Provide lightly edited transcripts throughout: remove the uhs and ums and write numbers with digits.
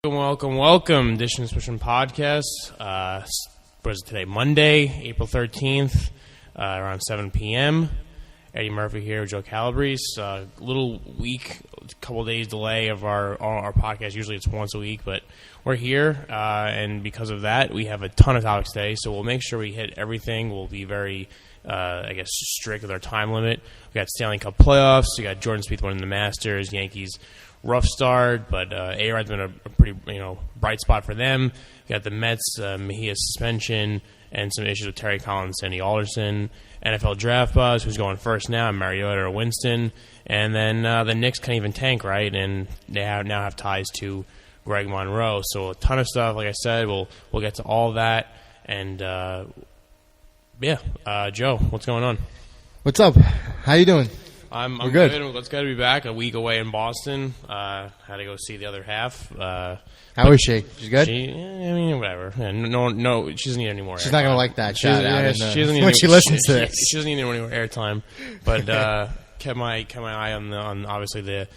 Welcome. Edition of Swishing podcast. What is it today? Monday, April 13th, around 7 p.m. Eddie Murphy here with Joe Calabrese. Little week, couple days delay of our podcast. Usually it's once a week, but we're here, and because of that, we have a ton of topics today, so we'll make sure we hit everything. We'll be very, strict with our time limit. We got Stanley Cup Playoffs. We got Jordan Spieth winning the Masters. Yankees rough start, but A-Rod's been a pretty bright spot for them. We got the Mets, Mejia suspension, and some issues with Terry Collins, Sandy Alderson. NFL draft buzz, who's going first now, Mariota or Winston. And then the Knicks can't even tank, right? And they now have ties to Greg Monroe. So a ton of stuff. Like I said, we'll get to all that. And, Joe, what's going on? What's up? How you doing? I'm good. It's good to be back. A week away in Boston. Had to go see the other half. How is she? She's good? Whatever. Yeah, no, she doesn't need any more. She's not going to like that. She doesn't need she listens to this. She doesn't need any more airtime. But kept my eye on obviously the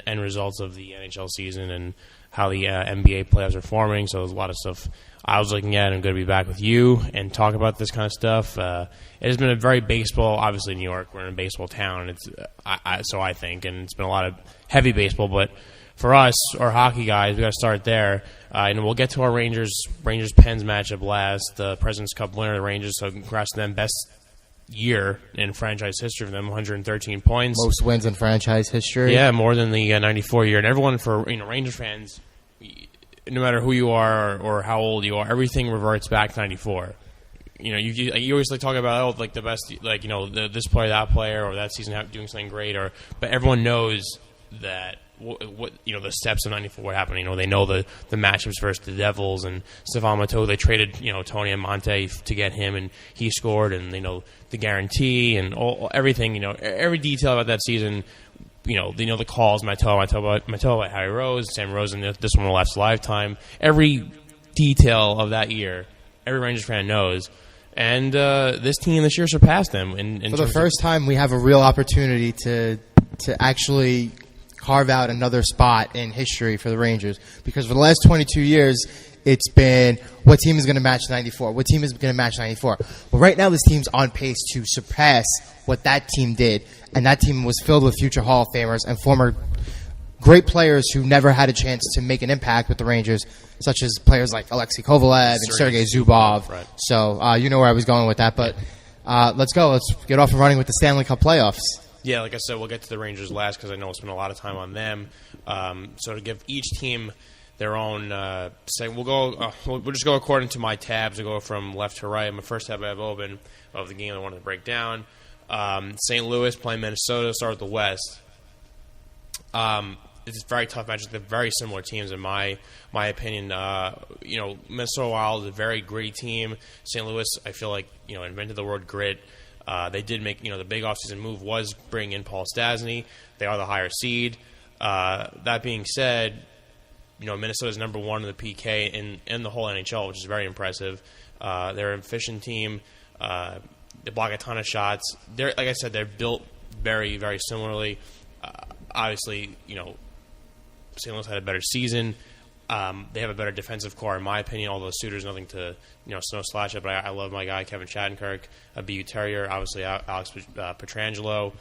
end results of the NHL season and how the NBA playoffs are forming. So there's a lot of stuff I was looking at, and I'm going to be back with you and talk about this kind of stuff. It has been a very baseball, obviously New York, we're in a baseball town, and so I think, and it's been a lot of heavy baseball, but for us, our hockey guys, we got to start there, and we'll get to our Rangers-Pens matchup last, the President's Cup winner, the Rangers, so congrats to them, best year in franchise history for them, 113 points. Most wins in franchise history. Yeah, more than the 94 year, and everyone for Rangers fans, no matter who you are or how old you are, everything reverts back to 94. You always talk about the best, this player, that player, or that season doing something great, but everyone knows that what the steps of 94 what happened. They know the matchups versus the Devils and Stefan Matteau. They traded Tony Amonte to get him, and he scored, and they know the guarantee and everything. Every detail about that season. They know the calls, Matteau about Harry Rose, Sam Rose, and this one will last a lifetime. Every detail of that year, every Rangers fan knows. And this team this year surpassed them. For the first time, we have a real opportunity to actually carve out another spot in history for the Rangers. Because for the last 22 years, it's been what team is going to match 94? What team is going to match 94? Well, right now, this team's on pace to surpass what that team did. And that team was filled with future Hall of Famers and former great players who never had a chance to make an impact with the Rangers, such as players like Alexei Kovalev and Sergei Zubov. Right. So you know where I was going with that. But let's go. Let's get off and running with the Stanley Cup Playoffs. Yeah, like I said, we'll get to the Rangers last because I know we'll spend a lot of time on them. So to give each team their own we'll just go according to my tabs. We'll go from left to right. My first tab I have open of the game I wanted to break down. St. Louis playing Minnesota. Start with the West. It's a very tough match. They're very similar teams in my opinion. Minnesota Wild is a very gritty team. St. Louis, I feel like invented the word grit. They did make the big offseason move was bring in Paul Stastny. They are the higher seed. That being said, Minnesota's number one in the PK in the whole NHL, which is very impressive. They're an efficient team. They block a ton of shots. Like I said, they're built very, very similarly. Obviously, St. Louis had a better season. They have a better defensive core, in my opinion, although Suter's nothing to snow slash it. But I love my guy, Kevin Shattenkirk, a BU Terrier, obviously Alex Pietrangelo.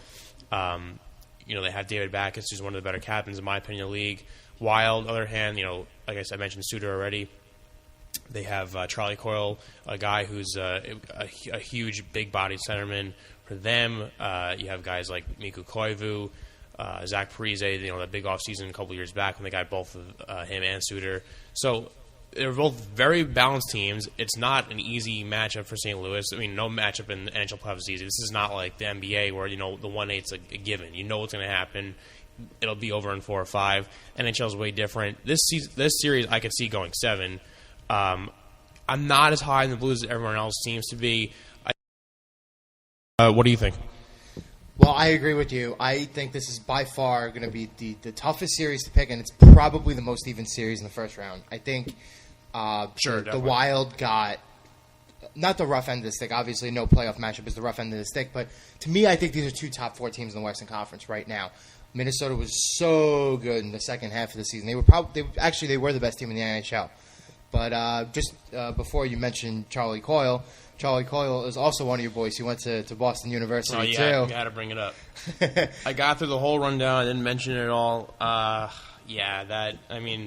They have David Backes, who's one of the better captains, in my opinion, in the league. Wild, on the other hand, like I said, I mentioned Suter already. They have Charlie Coyle, a guy who's a huge, big-bodied centerman. For them, you have guys like Mikko Koivu, Zach Parise, that big offseason a couple years back when they got both of him and Suter. So they're both very balanced teams. It's not an easy matchup for St. Louis. I mean, no matchup in the NHL playoffs is easy. This is not like the NBA where, the 1-8's a given. You know what's going to happen. It'll be over in 4 or 5. NHL is way different. This series I could see going 7. I'm not as high in the Blues as everyone else seems to be. What do you think? Well, I agree with you. I think this is by far going to be the toughest series to pick, and it's probably the most even series in the first round. I think the Wild got not the rough end of the stick. Obviously, no playoff matchup is the rough end of the stick. But to me, I think these are two top 4 teams in the Western Conference right now. Minnesota was so good in the second half of the season. They were they were the best team in the NHL. But just before you mentioned Charlie Coyle is also one of your boys. He went to Boston University, too. You had to bring it up. I got through the whole rundown. I didn't mention it at all.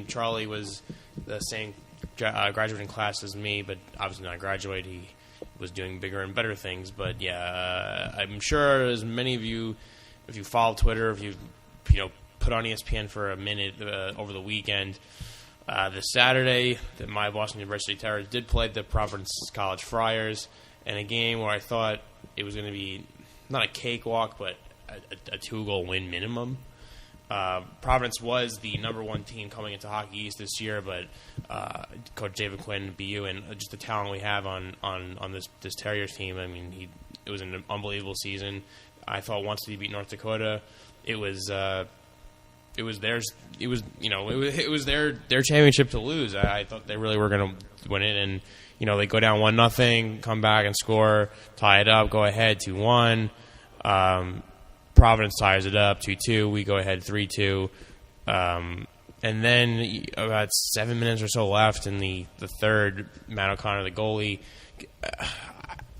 Charlie was the same graduating class as me, but obviously not graduate. He was doing bigger and better things. But, I'm sure as many of you, if you follow Twitter, if you put on ESPN for a minute over the weekend, this Saturday, my Boston University Terriers did play the Providence College Friars in a game where I thought it was going to be not a cakewalk, but a 2-goal win minimum. Providence was the number one team coming into Hockey East this year, but Coach David Quinn, BU, and just the talent we have on this Terriers team. I mean, it was an unbelievable season. I thought once they beat North Dakota, it was their championship to lose. I thought they really were going to win it, and they go down 1-0, come back and score, tie it up, go ahead 2-1. Providence ties it up 2-2. We go ahead 3-2, and then about 7 minutes or so left in the third. Matt O'Connor, the goalie,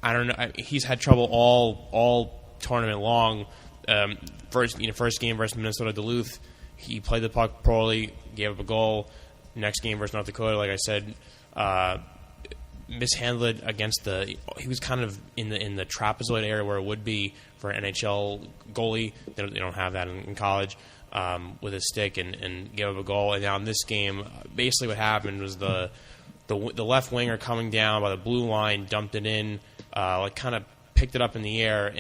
I don't know. He's had trouble all tournament long. First game versus Minnesota Duluth, he played the puck poorly, gave up a goal. Next game versus North Dakota, like I said, mishandled it against he was kind of in the trapezoid area where it would be for an NHL goalie. They don't have that in college, with his stick and gave up a goal. And now in this game, basically what happened was the left winger coming down by the blue line dumped it in, kind of picked it up in the air,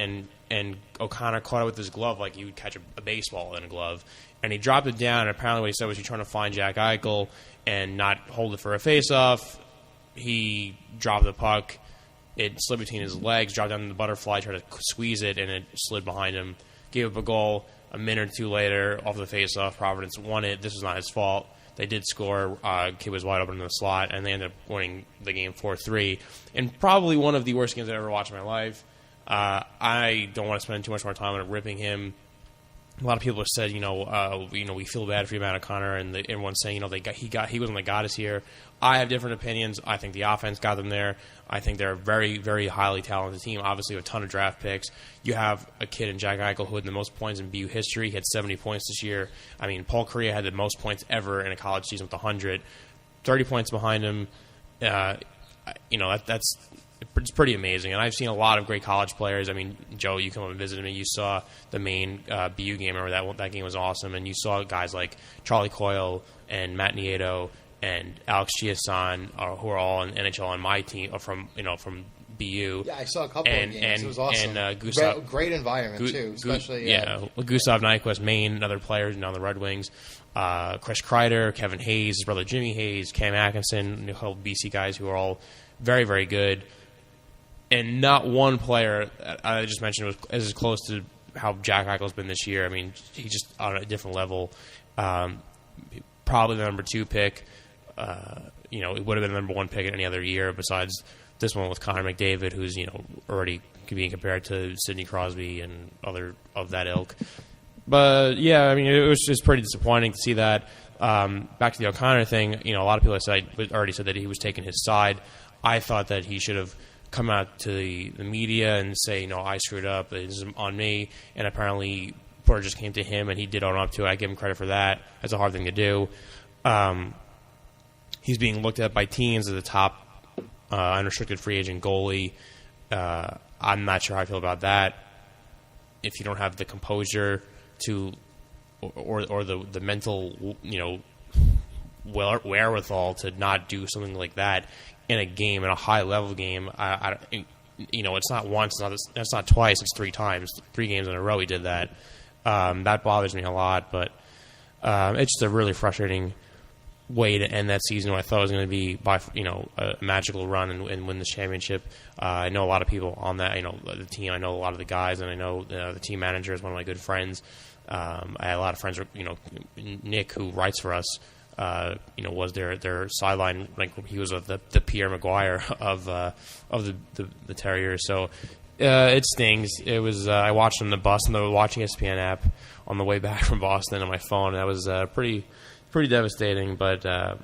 and O'Connor caught it with his glove like you would catch a baseball in a glove. And he dropped it down, and apparently what he said was he's trying to find Jack Eichel and not hold it for a face-off. He dropped the puck. It slid between his legs, dropped down in the butterfly, tried to squeeze it, and it slid behind him. Gave up a goal. A minute or two later, off the face-off, Providence won it. This was not his fault. They did score. Kid was wide open in the slot, and they ended up winning the game 4-3. And probably one of the worst games I've ever watched in my life. I don't want to spend too much more time on ripping him. A lot of people have said, we feel bad for Matt O'Connor, and everyone's saying, he wasn't the got us here. I have different opinions. I think the offense got them there. I think they're a very, very highly talented team. Obviously, with a ton of draft picks. You have a kid in Jack Eichel who had the most points in BU history. He had 70 points this year. I mean, Paul Kariya had the most points ever in a college season with 100. 30 points behind him. It's pretty amazing. And I've seen a lot of great college players. I mean, Joe, you come up and visited me. You saw the main BU game. I remember that game was awesome. And you saw guys like Charlie Coyle and Matt Nieto and Alex Chiasson, who are all in NHL on my team, from BU. Yeah, I saw a couple of games. It was awesome. And Gustav, great environment too, especially. Gustav Nyquist, Maine, and other players now the Red Wings. Chris Kreider, Kevin Hayes, his brother Jimmy Hayes, Cam Atkinson, the whole BC guys who are all very, very good. And not one player I just mentioned was as close to how Jack Eichel's been this year. I mean, he's just on a different level. Probably the number 2 pick. It would have been the number 1 pick in any other year besides this one with Connor McDavid, who's already being compared to Sidney Crosby and other of that ilk. But yeah, I mean, it was just pretty disappointing to see that. Back to the O'Connor thing, a lot of people already said that he was taking his side. I thought that he should have come out to the media and say, I screwed up, it's on me, and apparently Porter just came to him and he did own up to it. I give him credit for that. That's a hard thing to do. He's being looked at by teams as a top unrestricted free agent goalie. I'm not sure how I feel about that. If you don't have the composure to or the mental wherewithal to not do something like that in a game, in a high level game, it's not once, it's not twice, it's 3 times, 3 games in a row he did that. That bothers me a lot, but it's just a really frustrating way to end that season. What I thought was going to be a magical run and win this championship. I know a lot of people on that. The team. I know a lot of the guys, and I know the team manager is one of my good friends. I had a lot of friends. Nick, who writes for us, was their sideline. Like he was the Pierre Maguire of the Terriers. So It stings. It was. I watched on the bus on the Watching ESPN app on the way back from Boston on my phone. That was pretty devastating. But that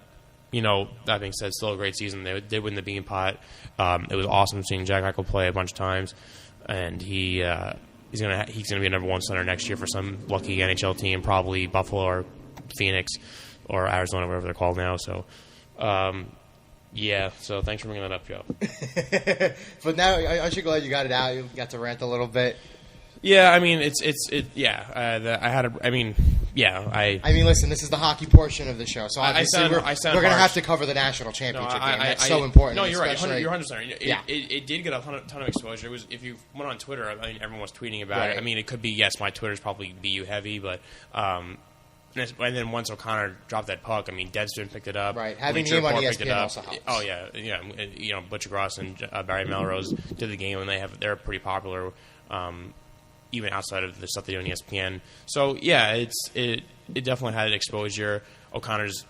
being said, still a great season. They did win the Beanpot. It was awesome seeing Jack Eichel play a bunch of times, and he's gonna be a number one center next year for some lucky NHL team, probably Buffalo or Phoenix or Arizona, whatever they're called now. So. Yeah, so thanks for bringing that up, Joe. But now, aren't you glad you got it out? You got to rant a little bit. Yeah, I mean, I mean, listen, this is the hockey portion of the show, so obviously we're going to have to cover the national championship game. That's so important. No, you're right. You're 100%. It did get a ton of exposure. It was, if you went on Twitter, I mean, everyone was tweeting about it. I mean, it could be, yes, my Twitter's probably BU heavy, but and then once O'Connor dropped that puck, I mean, Deadspin picked it up. Right, having him on ESPN also helps. Oh yeah. Butcher Gross and Barry Melrose did the game, and they're pretty popular, even outside of the stuff they do on ESPN. So yeah, it definitely had exposure. O'Connor's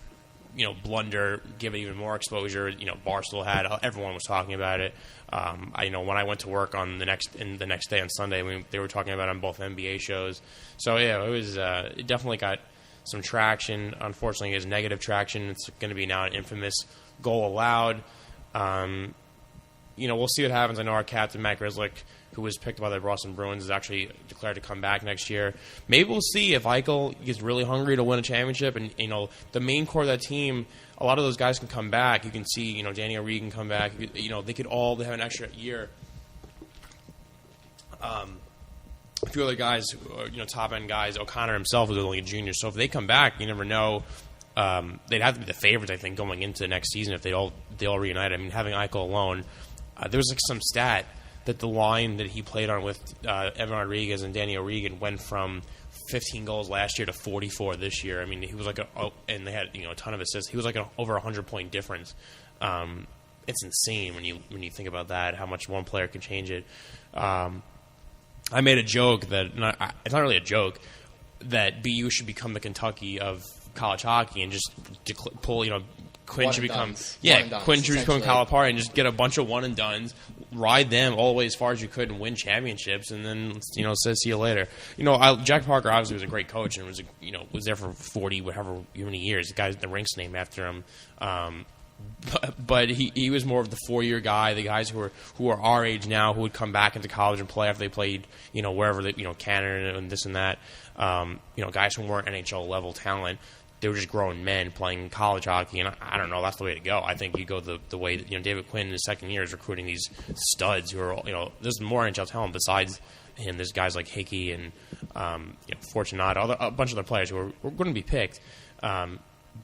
blunder gave it even more exposure. Barstool had, everyone was talking about it. When I went to work on the next day on Sunday, they were talking about it on both NBA shows. So yeah, it was it definitely got some traction. Unfortunately, it's negative traction. It's going to be now an infamous goal allowed. We'll see what happens. I know our captain, Matt Grzelcyk, who was picked by the Boston Bruins, is actually declared to come back next year. Maybe we'll see if Eichel gets really hungry to win a championship. And, the main core of that team, a lot of those guys can come back. You can see, Danny O'Regan can come back. They have an extra year. A few other guys, top-end guys. O'Connor himself was only a junior. So if they come back, you never know. They'd have to be the favorites, I think, going into next season if they all reunite. I mean, having Eichel alone, there was some stat that the line that he played on with Evan Rodriguez and Danny O'Regan went from 15 goals last year to 44 this year. I mean, he was like and they had a ton of assists. He was like over 100-point difference. It's insane when you think about that, how much one player can change it. I made a joke that it's not really a joke, that BU should become the Kentucky of college hockey and just pull, Quinn should become Calipari and just get a bunch of one and dones, ride them all the way as far as you could and win championships, and then say see you later. Jack Parker obviously was a great coach and was there for 40 whatever many years. The rink's named after him. But he was more of the 4-year guy, the guys who are our age now, who would come back into college and play after they played, wherever they, Canada and this and that. Guys who weren't NHL level talent. They were just grown men playing college hockey, and I don't know. That's the way to go. I think you go the way that David Quinn in his second year is recruiting these studs who are there's more NHL talent besides him. There's guys like Hickey and Fortunato, a bunch of other players who are going to be picked.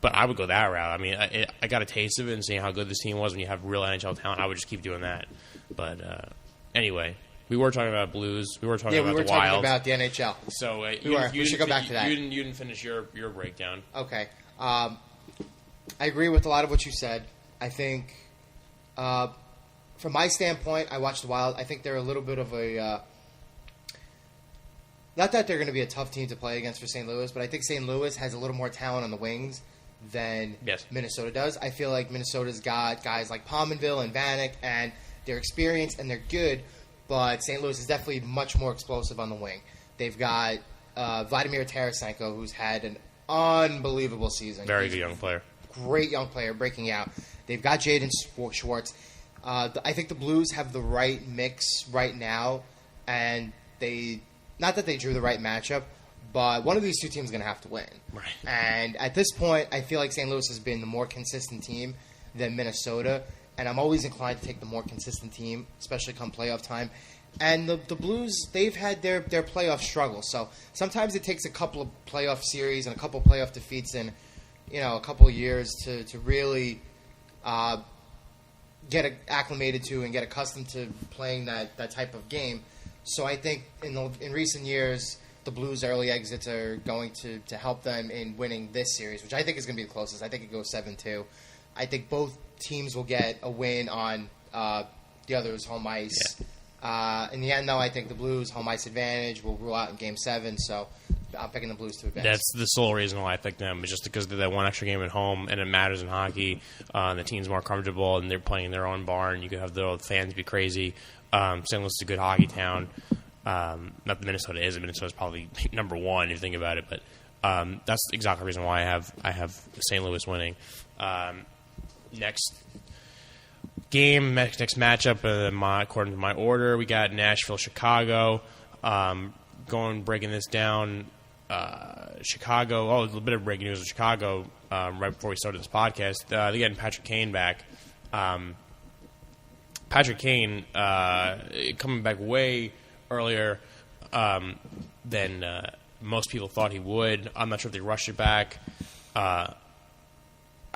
But I would go that route. I mean, I got a taste of it and seeing how good this team was when you have real NHL talent. I would just keep doing that. But anyway, we were talking about Blues. We were talking about the Wild. Talking about the NHL. So we should go back to that. You didn't finish your breakdown. Okay. I agree with a lot of what you said. I think, from my standpoint, I watched the Wild. I think they're a little bit of a not that they're going to be a tough team to play against for St. Louis, but I think St. Louis has a little more talent on the wings than Minnesota does. I feel like Minnesota's got guys like Pominville and Vanek, and they're experienced and they're good, but St. Louis is definitely much more explosive on the wing. They've got Vladimir Tarasenko, who's had an unbelievable season. Very good young player. Great young player, breaking out. They've got Jaden Schwartz. I think the Blues have the right mix right now, and not that they drew the right matchup, but one of these two teams is going to have to win. Right. And at this point, I feel like St. Louis has been the more consistent team than Minnesota, and I'm always inclined to take the more consistent team, especially come playoff time. And the Blues, they've had their playoff struggles, so sometimes it takes a couple of playoff series and a couple of playoff defeats in a couple of years to really get acclimated to and get accustomed to playing that type of game. So I think in recent years, the Blues' early exits are going to help them in winning this series, which I think is going to be the closest. I think it goes 7-2. I think both teams will get a win on the other's home ice. Yeah. In the end, though, I think the Blues' home ice advantage will rule out in Game 7, so I'm picking the Blues to advance. That's the sole reason why I picked them, is just because of that one extra game at home, and it matters in hockey. And the team's more comfortable, and they're playing in their own barn. You can have the fans be crazy. St. Louis is a good hockey town. Not that Minnesota is. Minnesota's probably number one if you think about it, but that's exactly the reason why I have St. Louis winning. Next game, next matchup, according to my order, we got Nashville, Chicago. Breaking this down. Chicago. Oh, a little bit of breaking news in Chicago right before we started this podcast. They're getting Patrick Kane back. Patrick Kane coming back way earlier than most people thought he would. I'm not sure if they rushed it back.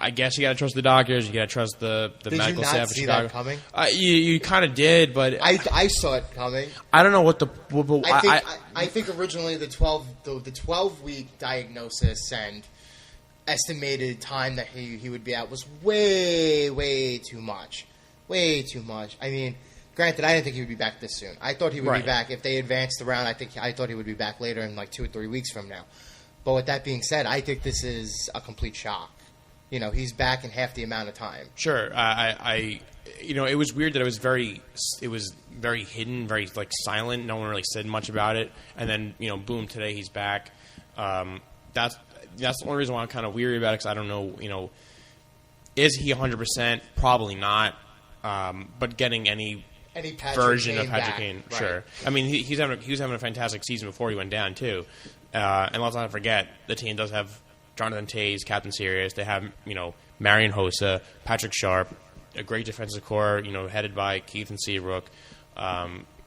I guess you got to trust the doctors. You got to trust the medical staff of Chicago. Did you not see that coming? You kind of did, but I saw it coming. I don't know what the. I think originally the 12-week diagnosis and estimated time that he would be out was way too much. Way too much. I mean, granted, I didn't think he would be back this soon. I thought he would be back if they advanced the round. I thought he would be back later in like 2 or 3 weeks from now. But with that being said, I think this is a complete shock. You know, he's back in half the amount of time. Sure. It was weird that it was very hidden, very like silent. No one really said much about it. And then, boom, today he's back. That's the only reason why I'm kind of weary about it, because I don't know, is he 100%? Probably not. But getting any version of Patrick Kane, right. Sure. I mean, he was having a fantastic season before he went down too. And let's not forget, the team does have Jonathan Toews, Captain Serious. They have, Marion Hossa, Patrick Sharp, a great defensive core, headed by Keith and Seabrook.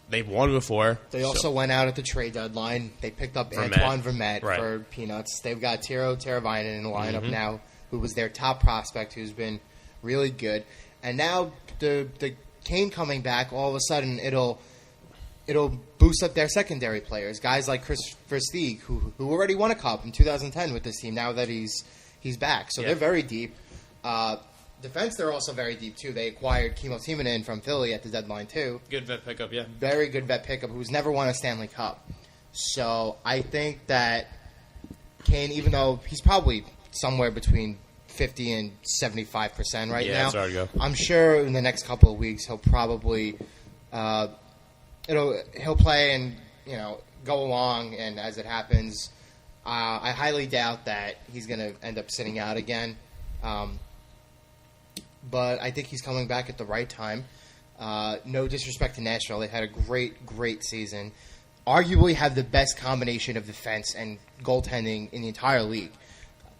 They've won before. They also went out at the trade deadline. They picked up Antoine Vermette for peanuts. They've got Tero Teravainen in the lineup now, who was their top prospect, who's been really good. And now the Kane coming back, all of a sudden it'll boost up their secondary players, guys like Chris Versteeg, who already won a cup in 2010 with this team. Now that he's back, so they're very deep. Defense, they're also very deep too. They acquired Kimmo Timonen from Philly at the deadline too. Good vet pickup, yeah. Very good vet pickup, who's never won a Stanley Cup. So I think that Kane, even though he's probably somewhere between 50 and 75% right now, sorry to go. I'm sure in the next couple of weeks he'll probably he'll play and go along. And as it happens, I highly doubt that he's going to end up sitting out again. But I think he's coming back at the right time. No disrespect to Nashville. They had a great season. Arguably have the best combination of defense and goaltending in the entire league.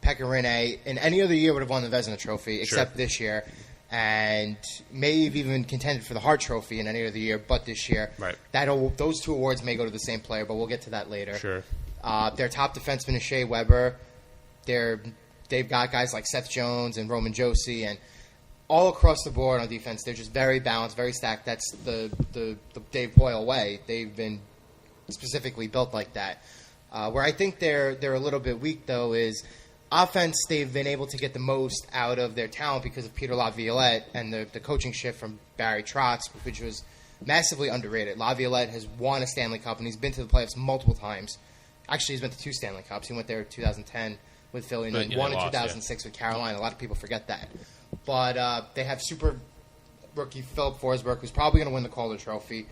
Pekka Rinne, in any other year, would have won the Vezina Trophy, except this year. And may have even contended for the Hart Trophy in any other year, but this year. Right. Those two awards may go to the same player, but we'll get to that later. Sure. Their top defenseman is Shea Weber. They've got guys like Seth Jones and Roman Josi, and all across the board on defense, they're just very balanced, very stacked. That's the Dave Boyle way. They've been specifically built like that. Where I think they're a little bit weak, though, is offense. They've been able to get the most out of their talent because of Peter Laviolette and the coaching shift from Barry Trotz, which was massively underrated. Laviolette has won a Stanley Cup, and he's been to the playoffs multiple times. Actually, he's been to 2 Stanley Cups. He went there in 2010 with Philly and then won in 2006 with Carolina. A lot of people forget that. But they have super rookie Philip Forsberg, who's probably going to win the Calder Trophy.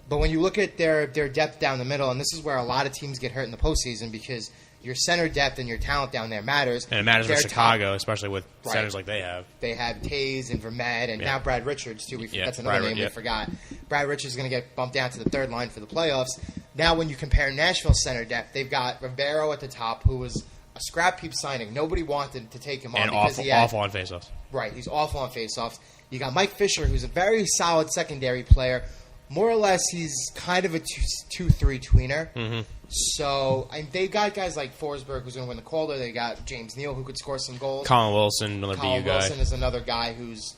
But when you look at their depth down the middle, and this is where a lot of teams get hurt in the postseason because your center depth and your talent down there matters. And it matters for Chicago, especially with centers like they have. They have Toews and Vermette, and now Brad Richards, too. That's another name we forgot. Brad Richards is going to get bumped down to the third line for the playoffs. Now when you compare Nashville's center depth, they've got Ribeiro at the top, who was a scrap heap signing. Nobody wanted to take him on. And awful on faceoffs. Right, he's awful on faceoffs. You got Mike Fisher, who's a very solid secondary player. More or less, he's kind of a 2-3 tweener. Mm-hmm. So they got guys like Forsberg, who's going to win the Calder. They got James Neal, who could score some goals. Colin Wilson, another BU guy. Colin Wilson is another guy who's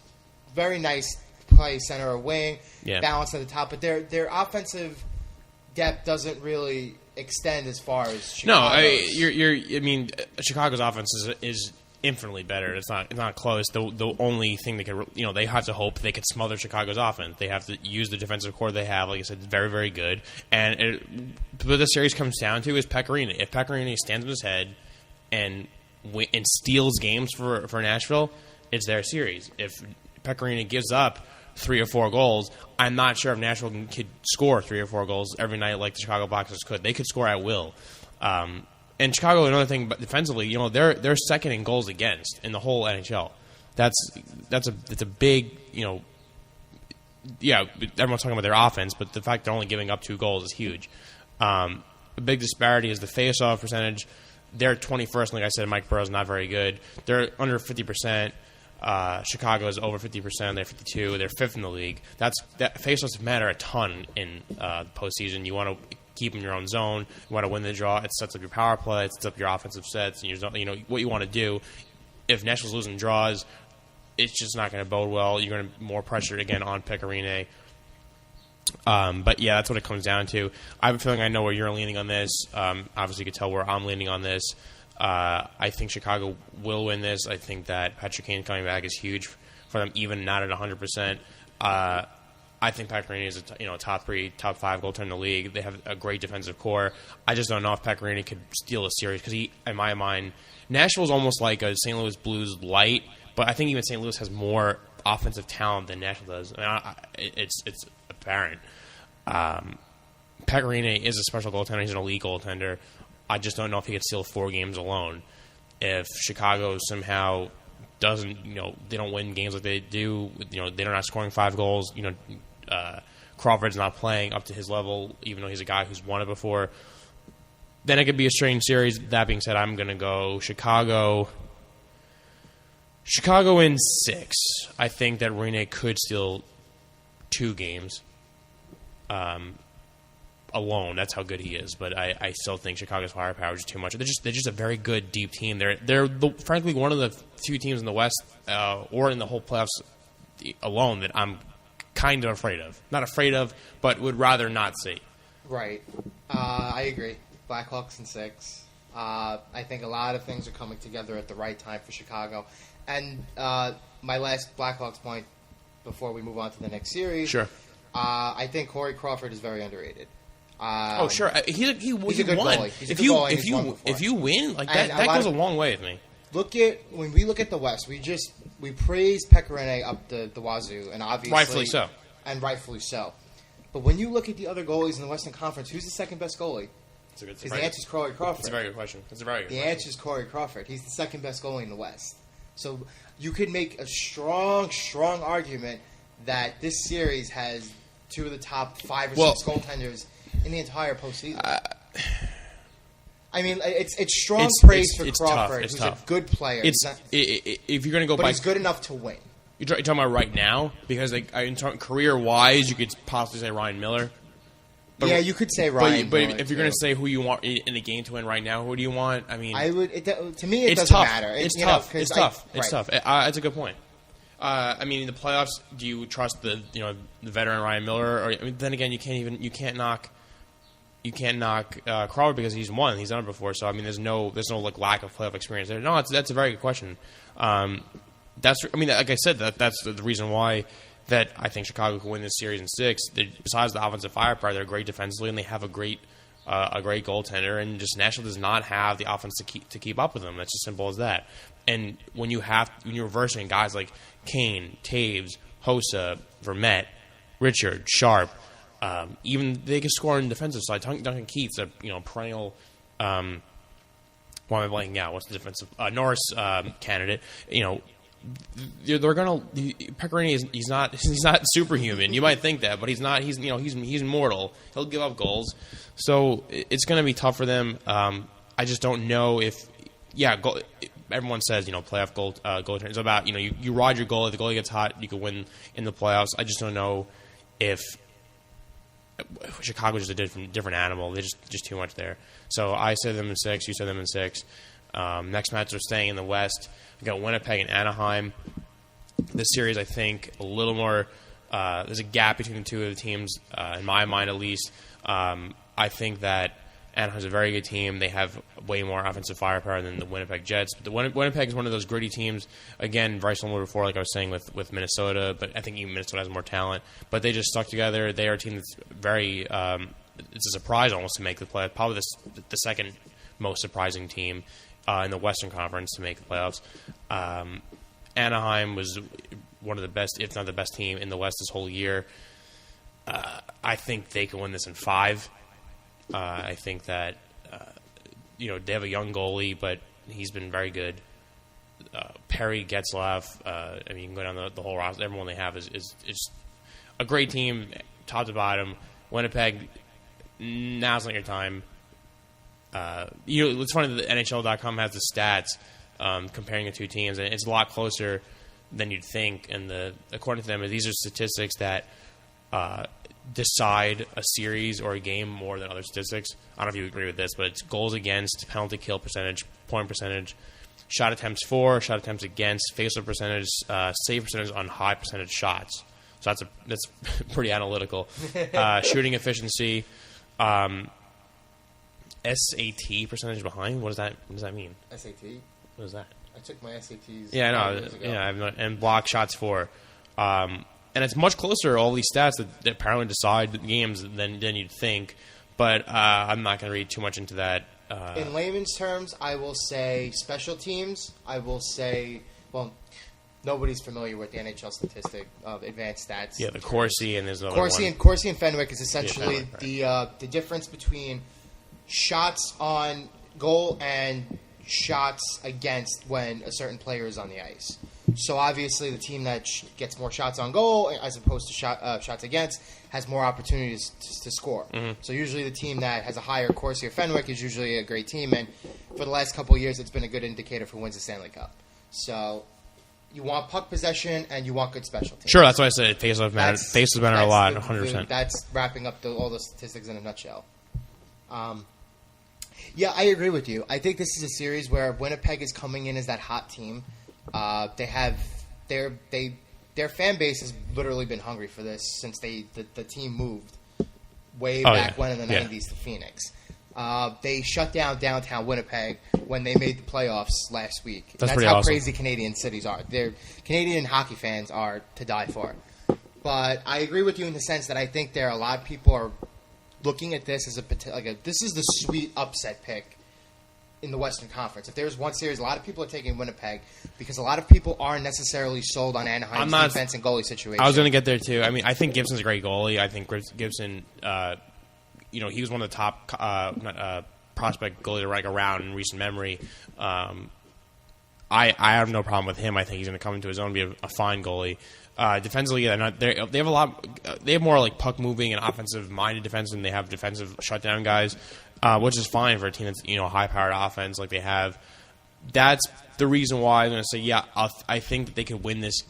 very nice, play center or wing, balanced at the top. But their offensive depth doesn't really extend as far as Chicago's. No, Chicago's offense is infinitely better. It's not close. The only thing they could, they have to hope they could smother Chicago's offense. They have to use the defensive core they have. Like I said, it's very, very good. And what the series comes down to is Pekka Rinne. If Pekka Rinne stands on his head and steals games for Nashville, it's their series. If Pekka Rinne gives up, 3 or 4 goals. I'm not sure if Nashville could score 3 or 4 goals every night like the Chicago Blackhawks could. They could score at will. And Chicago, another thing, but defensively, they're second in goals against in the whole NHL. That's a big, everyone's talking about their offense, but the fact they're only giving up 2 goals is huge. A big disparity is the face-off percentage. They're 21st, like I said, Mike Burrow's not very good. They're under 50%. Chicago is over 50%. They're 52. They're 5th in the league. That face-offs matter a ton in the postseason. You want to keep in your own zone. You want to win the draw. It sets up your power play. It sets up your offensive sets. And what you want to do. If Nashville's losing draws, it's just not going to bode well. You're going to more pressure again on Pecorine. But yeah, that's what it comes down to. I have a feeling I know where you're leaning on this. Obviously, you can tell where I'm leaning on this. I think Chicago will win this. I think that Patrick Kane coming back is huge for them, even not at 100%. I think Pecorine is a top 3, top 5 goaltender in the league. They have a great defensive core. I just don't know if Pecorine could steal a series because in my mind, Nashville's almost like a St. Louis Blues light, but I think even St. Louis has more offensive talent than Nashville does. It's apparent. Pecorine is a special goaltender. He's an elite goaltender. I just don't know if he could steal 4 games alone. If Chicago somehow doesn't, they don't win games like they do, they're not scoring 5 goals, Crawford's not playing up to his level, even though he's a guy who's won it before, then it could be a strange series. That being said, I'm going to go Chicago in 6. I think that Rinne could steal 2 games alone. That's how good he is. But I still think Chicago's firepower is just too much. They're just a very good deep team. They're frankly one of the few teams in the West or in the whole playoffs alone that I'm kind of afraid of. Not afraid of, but would rather not see. Right. I agree. Blackhawks in 6. I think a lot of things are coming together at the right time for Chicago. And my last Blackhawks point before we move on to the next series. Sure. I think Corey Crawford is very underrated. Sure. He a good won. goalie. He's a good goalie. If you win, like that goes a long way with me. When we look at the West, we praise Pecorine up the wazoo, and obviously rightfully so. But when you look at the other goalies in the Western Conference, who's the second best goalie? Because the answer is Corey Crawford. That's a very good question. The answer is Corey Crawford. He's the second best goalie in the West. So you could make a strong argument that this series has 2 of the top 5 or 6 goaltenders in the entire postseason. I mean, it's strong praise for Crawford, who's a good player. If you're going to go he's good enough to win. You're talking about right now? Because career-wise, you could possibly say Ryan Miller. But, yeah, you could say Ryan Miller. But if you're going to say who you want in a game to win right now, who do you want? I mean, to me, it doesn't matter. It's tough. It's tough. That's a good point. I mean, in the playoffs, do you trust the veteran Ryan Miller? Or then again, you can't knock Crawford because he's won. He's done it before. So I mean, there's no like lack of playoff experience there. No, that's a very good question. Like I said, that's the reason why that I think Chicago can win this series in 6. Besides the offensive firepower, they're great defensively and they have a great goaltender. And just Nashville does not have the offense to keep up with them. That's as simple as that. And when you're reversing guys like Kane, Taves, Hossa, Vermette, Richard, Sharp. Even they can score on the defensive side. Duncan Keith's a perennial. Why am I blanking out? What's the defensive Norris candidate? They're gonna. Pecorine he's not superhuman. You might think that, but he's not. He's mortal. He'll give up goals, so it's gonna be tough for them. I just don't know if. Everyone says playoff goal. It's about you ride your goal. If the goalie gets hot, you can win in the playoffs. I just don't know if. Chicago's just a different animal. They're just too much there. So I said them in 6. You said them in 6. Next match, they're staying in the West. We got Winnipeg and Anaheim. This series, I think, a little more. There's a gap between the two of the teams, in my mind at least. I think that Anaheim's a very good team. They have way more offensive firepower than the Winnipeg Jets. But the Winnipeg is one of those gritty teams. Again, very similar before, like I was saying with Minnesota. But I think even Minnesota has more talent. But they just stuck together. They are a team that's very. It's a surprise almost to make the playoffs. Probably the second most surprising team in the Western Conference to make the playoffs. Anaheim was one of the best, if not the best team in the West this whole year. I think they can win this in 5. I think that they have a young goalie, but he's been very good. Perry, Getzlaff, you can go down the whole roster. Everyone they have is a great team, top to bottom. Winnipeg, now's not your time. It's funny that NHL.com has the stats comparing the two teams, and it's a lot closer than you'd think. And according to them, these are statistics that decide a series or a game more than other statistics. I don't know if you agree with this, but it's goals against, penalty kill percentage, point percentage, shot attempts for, shot attempts against, face-off percentage, save percentage on high percentage shots. So that's pretty analytical. Shooting efficiency, SAT percentage behind. What does that mean? SAT. What is that? I took my SATs. Yeah, no, yeah, and block shots for, and it's much closer. All these stats that apparently decide the games than you'd think. But I'm not going to read too much into that. In layman's terms, I will say special teams. I will say, well, nobody's familiar with the NHL statistic of advanced stats. Yeah, the Corsi and there's another Corsi one. Corsi and Fenwick is essentially right. The difference between shots on goal and shots against when a certain player is on the ice. So obviously, the team that gets more shots on goal as opposed to shots against has more opportunities to score. Mm-hmm. So usually, the team that has a higher Corsi or Fenwick is usually a great team, and for the last couple of years, it's been a good indicator for who wins the Stanley Cup. So you want puck possession and you want good special teams. Sure, that's why I said face-off matter. Face-off matter a lot, 100%. That's wrapping up all the statistics in a nutshell. Yeah, I agree with you. I think this is a series where Winnipeg is coming in as that hot team. They have their fan base has literally been hungry for this since the team moved way back when in the 90s to Phoenix. They shut down downtown Winnipeg when they made the playoffs last week. That's how awesome. Crazy Canadian cities are. Canadian hockey fans are to die for. But I agree with you in the sense that I think there are a lot of people are looking at this as this is the sweet upset pick in the Western Conference. If there's one series, a lot of people are taking Winnipeg because a lot of people aren't necessarily sold on Anaheim's defense and goalie situation. I was going to get there too. I think Gibson's a great goalie. I think Gibson, he was one of the top prospect goalies to rank around in recent memory. I have no problem with him. I think he's going to come into his own and be a fine goalie. Defensively, they have a lot. They have more like puck moving and offensive minded defense than they have defensive shutdown guys, which is fine for a team that's high powered offense like they have. That's the reason why I'm going to say I think that they can win this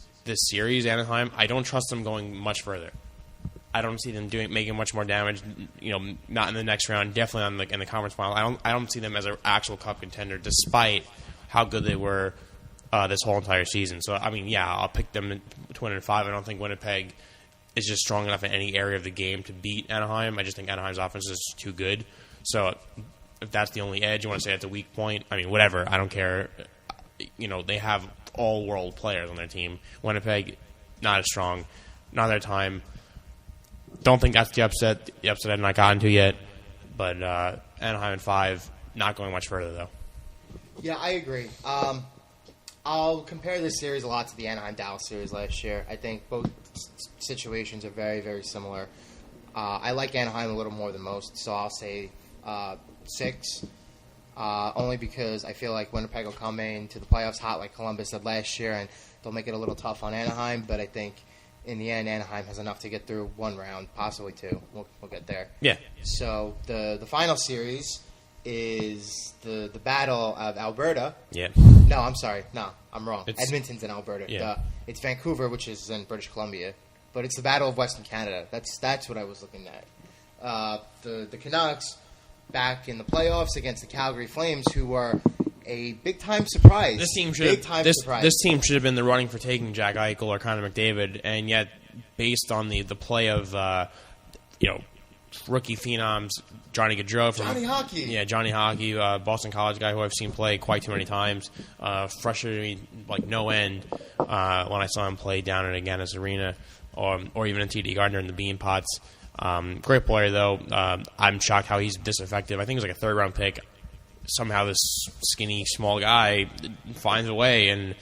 series. Anaheim. I don't trust them going much further. I don't see them making much more damage. Not in the next round. Definitely in the conference final. I don't see them as an actual cup contender, despite how good they were this whole entire season. So, I'll pick them to win in 5. I don't think Winnipeg is just strong enough in any area of the game to beat Anaheim. I just think Anaheim's offense is too good. So, if that's the only edge, you want to say it's a weak point, whatever. I don't care. They have all-world players on their team. Winnipeg, not as strong. Not their time. Don't think that's the upset. The upset I've not gotten to yet. But Anaheim in 5, not going much further, though. Yeah, I agree. I'll compare this series a lot to the Anaheim-Dallas series last year. I think both situations are very, very similar. I like Anaheim a little more than most, so I'll say 6. Only because I feel like Winnipeg will come into the playoffs hot like Columbus did last year, and they'll make it a little tough on Anaheim. But I think in the end, Anaheim has enough to get through one round, possibly 2. We'll get there. Yeah. So the final series is the Battle of Alberta. Yeah. No, I'm sorry. No, I'm wrong. Edmonton's in Alberta. Yeah. It's Vancouver, which is in British Columbia. But it's the Battle of Western Canada. That's what I was looking at. The Canucks back in the playoffs against the Calgary Flames, who were a big-time surprise. This team should have been the running for taking Jack Eichel or Connor McDavid, and yet based on the play of rookie phenoms, Johnny Gaudreau from Johnny Hockey. Yeah, Johnny Hockey, Boston College guy who I've seen play quite too many times. Frustrated me like no end when I saw him play down at Agganis Arena or even in TD Gardner in the Bean Pots. Great player though. I'm shocked how he's this effective. I think he was like a 3rd round pick. Somehow this skinny small guy finds a way, and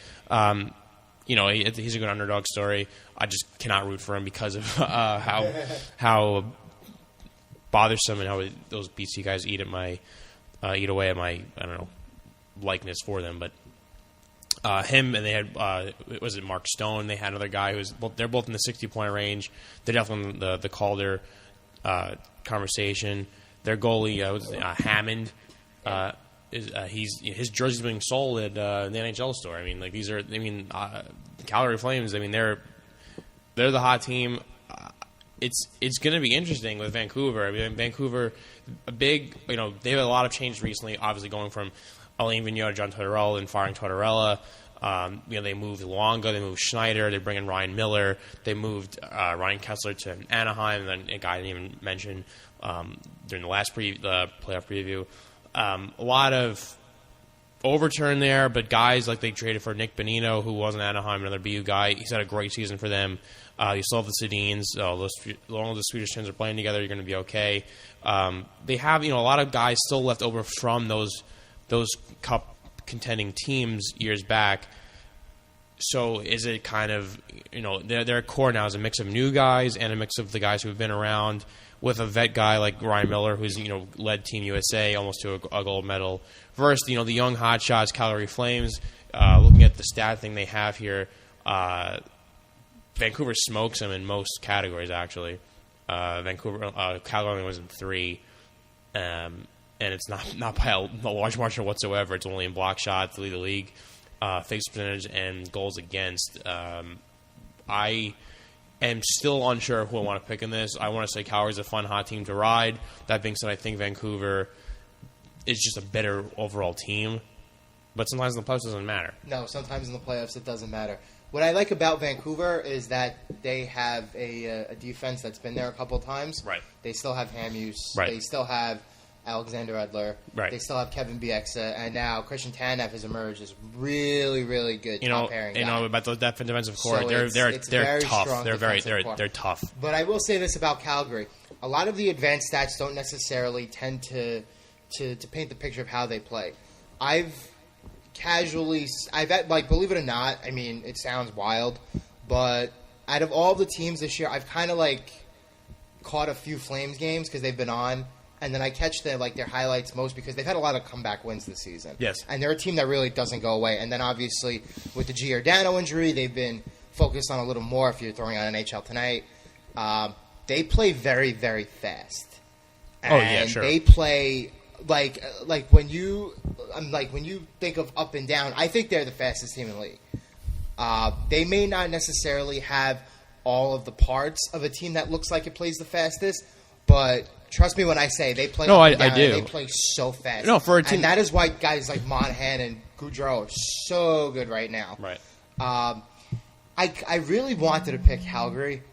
he's a good underdog story. I just cannot root for him because of how bothersome and how those BC guys eat away at my likeness for them. But him and they had was it Mark Stone? They had another guy they're both in the 60-point range. They're definitely in the Calder conversation. Their goalie Hammond. His jersey's being sold at the NHL store. I mean, like Calgary Flames. I mean, they're the hot team. It's going to be interesting with Vancouver. I mean, Vancouver, they have a lot of change recently. Obviously, going from Alain Vigneault to John Tortorella and firing Tortorella. They moved Luongo, they moved Schneider, they bring in Ryan Miller, they moved Ryan Kessler to Anaheim, and then a guy I didn't even mention during the last the playoff preview. A lot of overturn there, but guys like they traded for Nick Bonino, who was in Anaheim, another BU guy. He's had a great season for them. You still have the Sedins. As long as the Swedish Twins are playing together, you're going to be okay. They have a lot of guys still left over from those cup contending teams years back. So is it kind of their core now is a mix of new guys and a mix of the guys who have been around, with a vet guy like Ryan Miller, who's led Team USA almost to a gold medal, versus the young hotshots Calgary Flames. Looking at the stat thing they have here, Vancouver smokes them in most categories. Actually, Calgary was in 3, and it's not by a large margin whatsoever. It's only in block shots, lead the league, face percentage, and goals against. I am still unsure of who I want to pick in this. I want to say Calgary's a fun, hot team to ride. That being said, I think Vancouver is just a better overall team. But sometimes in the playoffs it doesn't matter. No, sometimes in the playoffs it doesn't matter. What I like about Vancouver is that they have a defense that's been there a couple of times. Right. They still have Hamuse. Right. They still have Alexander Edler. Right. They still have Kevin Bieksa. And now Christian Tanev has emerged as really, really good top pairing guy. About the defensive core, So they're tough. They're tough. But I will say this about Calgary. A lot of the advanced stats don't necessarily tend to paint the picture of how they play. I've believe it or not, I mean, it sounds wild, but out of all the teams this year, I've kind of caught a few Flames games because they've been on, and then I catch their highlights most because they've had a lot of comeback wins this season. Yes. And they're a team that really doesn't go away. And then obviously with the Giordano injury, they've been focused on a little more if you're throwing on NHL tonight. They play very, very fast. And sure. They play when you think of up and down, I think they're the fastest team in the league. They may not necessarily have all of the parts of a team that looks like it plays the fastest, but trust me when I say they play. No, up and down, I do. They play so fast. No, for a team, and that is why guys like Monahan and Gaudreau are so good right now. Right. I really wanted to pick Calgary,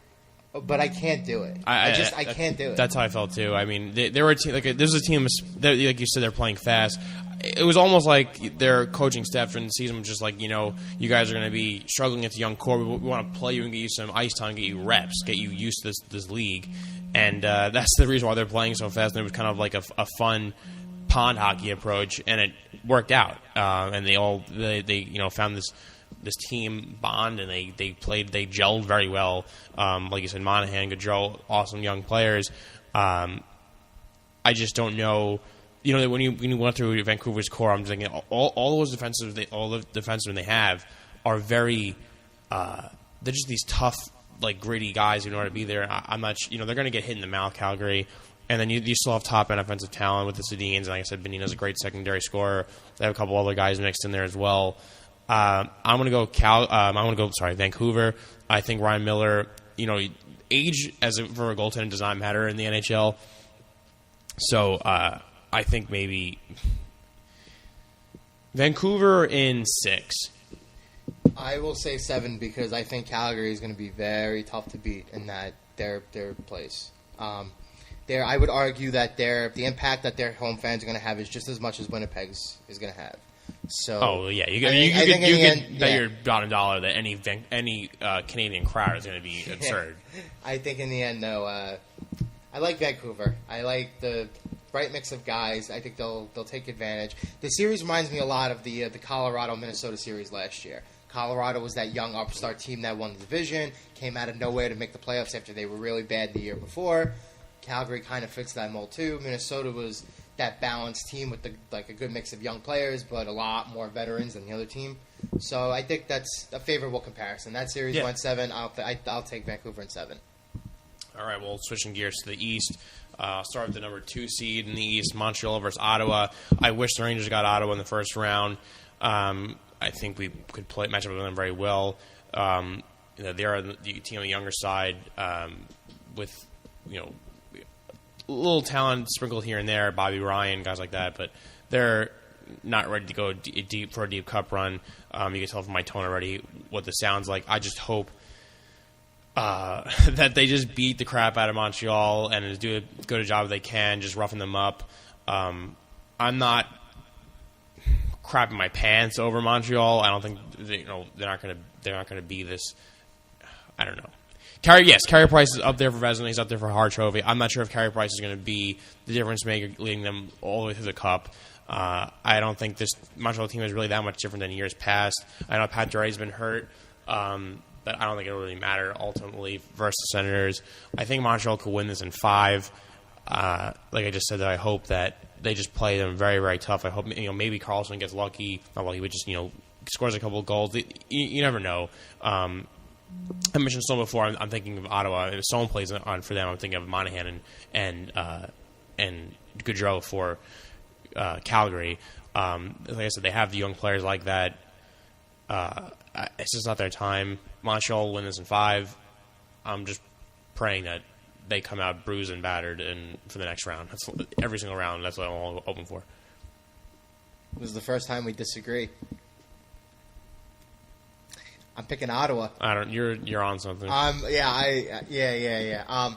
but I can't do it. I can't do it. That's how I felt too. I mean, they were a team. This is a team that, like you said, they're playing fast. It was almost like their coaching staff during the season was just like, you guys are going to be struggling at the young core. We want to play you and get you some ice time, get you reps, get you used to this league, and that's the reason why they're playing so fast. And it was kind of like a fun pond hockey approach, and it worked out. And they found this team bond, and they gelled very well. Like you said, Monahan, Gaudreau, awesome young players. I just don't know. When you went through Vancouver's core, I'm just thinking all the defensemen they have are very. They're just these tough, gritty guys who know how to be there. I'm not. They're going to get hit in the mouth, Calgary. And then you still have top end offensive talent with the Sedins, and like I said, Benino's a great secondary scorer. They have a couple other guys mixed in there as well. I'm going to go Vancouver. I think Ryan Miller, age for a goaltender does not matter in the NHL. So I think maybe Vancouver in 6. I will say 7 because I think Calgary is going to be very tough to beat in their place. I would argue that the impact that their home fans are going to have is just as much as Winnipeg's is going to have. So, you can bet your bottom dollar that any Canadian crowd is going to be absurd. I think in the end, though, I like Vancouver. I like the right mix of guys. I think they'll take advantage. The series reminds me a lot of the Colorado-Minnesota series last year. Colorado was that young upstart team that won the division, came out of nowhere to make the playoffs after they were really bad the year before. Calgary kind of fixed that mold too. Minnesota was that balanced team with a good mix of young players, but a lot more veterans than the other team. So I think that's a favorable comparison. That series went 7. I'll take Vancouver in 7. All right, well, switching gears to the East. Start with the number 2 seed in the East, Montreal versus Ottawa. I wish the Rangers got Ottawa in the first round. I think we could match up with them very well. They are the team on the younger side with a little talent sprinkled here and there, Bobby Ryan, guys like that, but they're not ready to go deep for a deep cup run. You can tell from my tone already what this sounds like. I just hope that they just beat the crap out of Montreal and just do as good a job as they can, just roughing them up. I'm not crapping my pants over Montreal. I don't think they're not going to be this. I don't know. Carey Price is up there for Vezina. He's up there for Hart Trophy. I'm not sure if Carey Price is going to be the difference maker, leading them all the way through the Cup. I don't think this Montreal team is really that much different than years past. I know Pat Dury's been hurt, but I don't think it'll really matter ultimately versus the Senators. I think Montreal could win this in 5. Like I just said, that I hope that they just play them very, very tough. I hope maybe Carlson gets lucky, not lucky, but just scores a couple of goals. You never know. I mentioned Stone before. I'm thinking of Ottawa. If Stone plays on for them, I'm thinking of Monahan and Gaudreau for Calgary. Like I said, they have the young players like that. It's just not their time. Montreal will win this in 5. I'm just praying that they come out bruised and battered for the next round. That's every single round. That's what I'm hoping for. This is the first time we disagree. I'm picking Ottawa. You're on something. Yeah.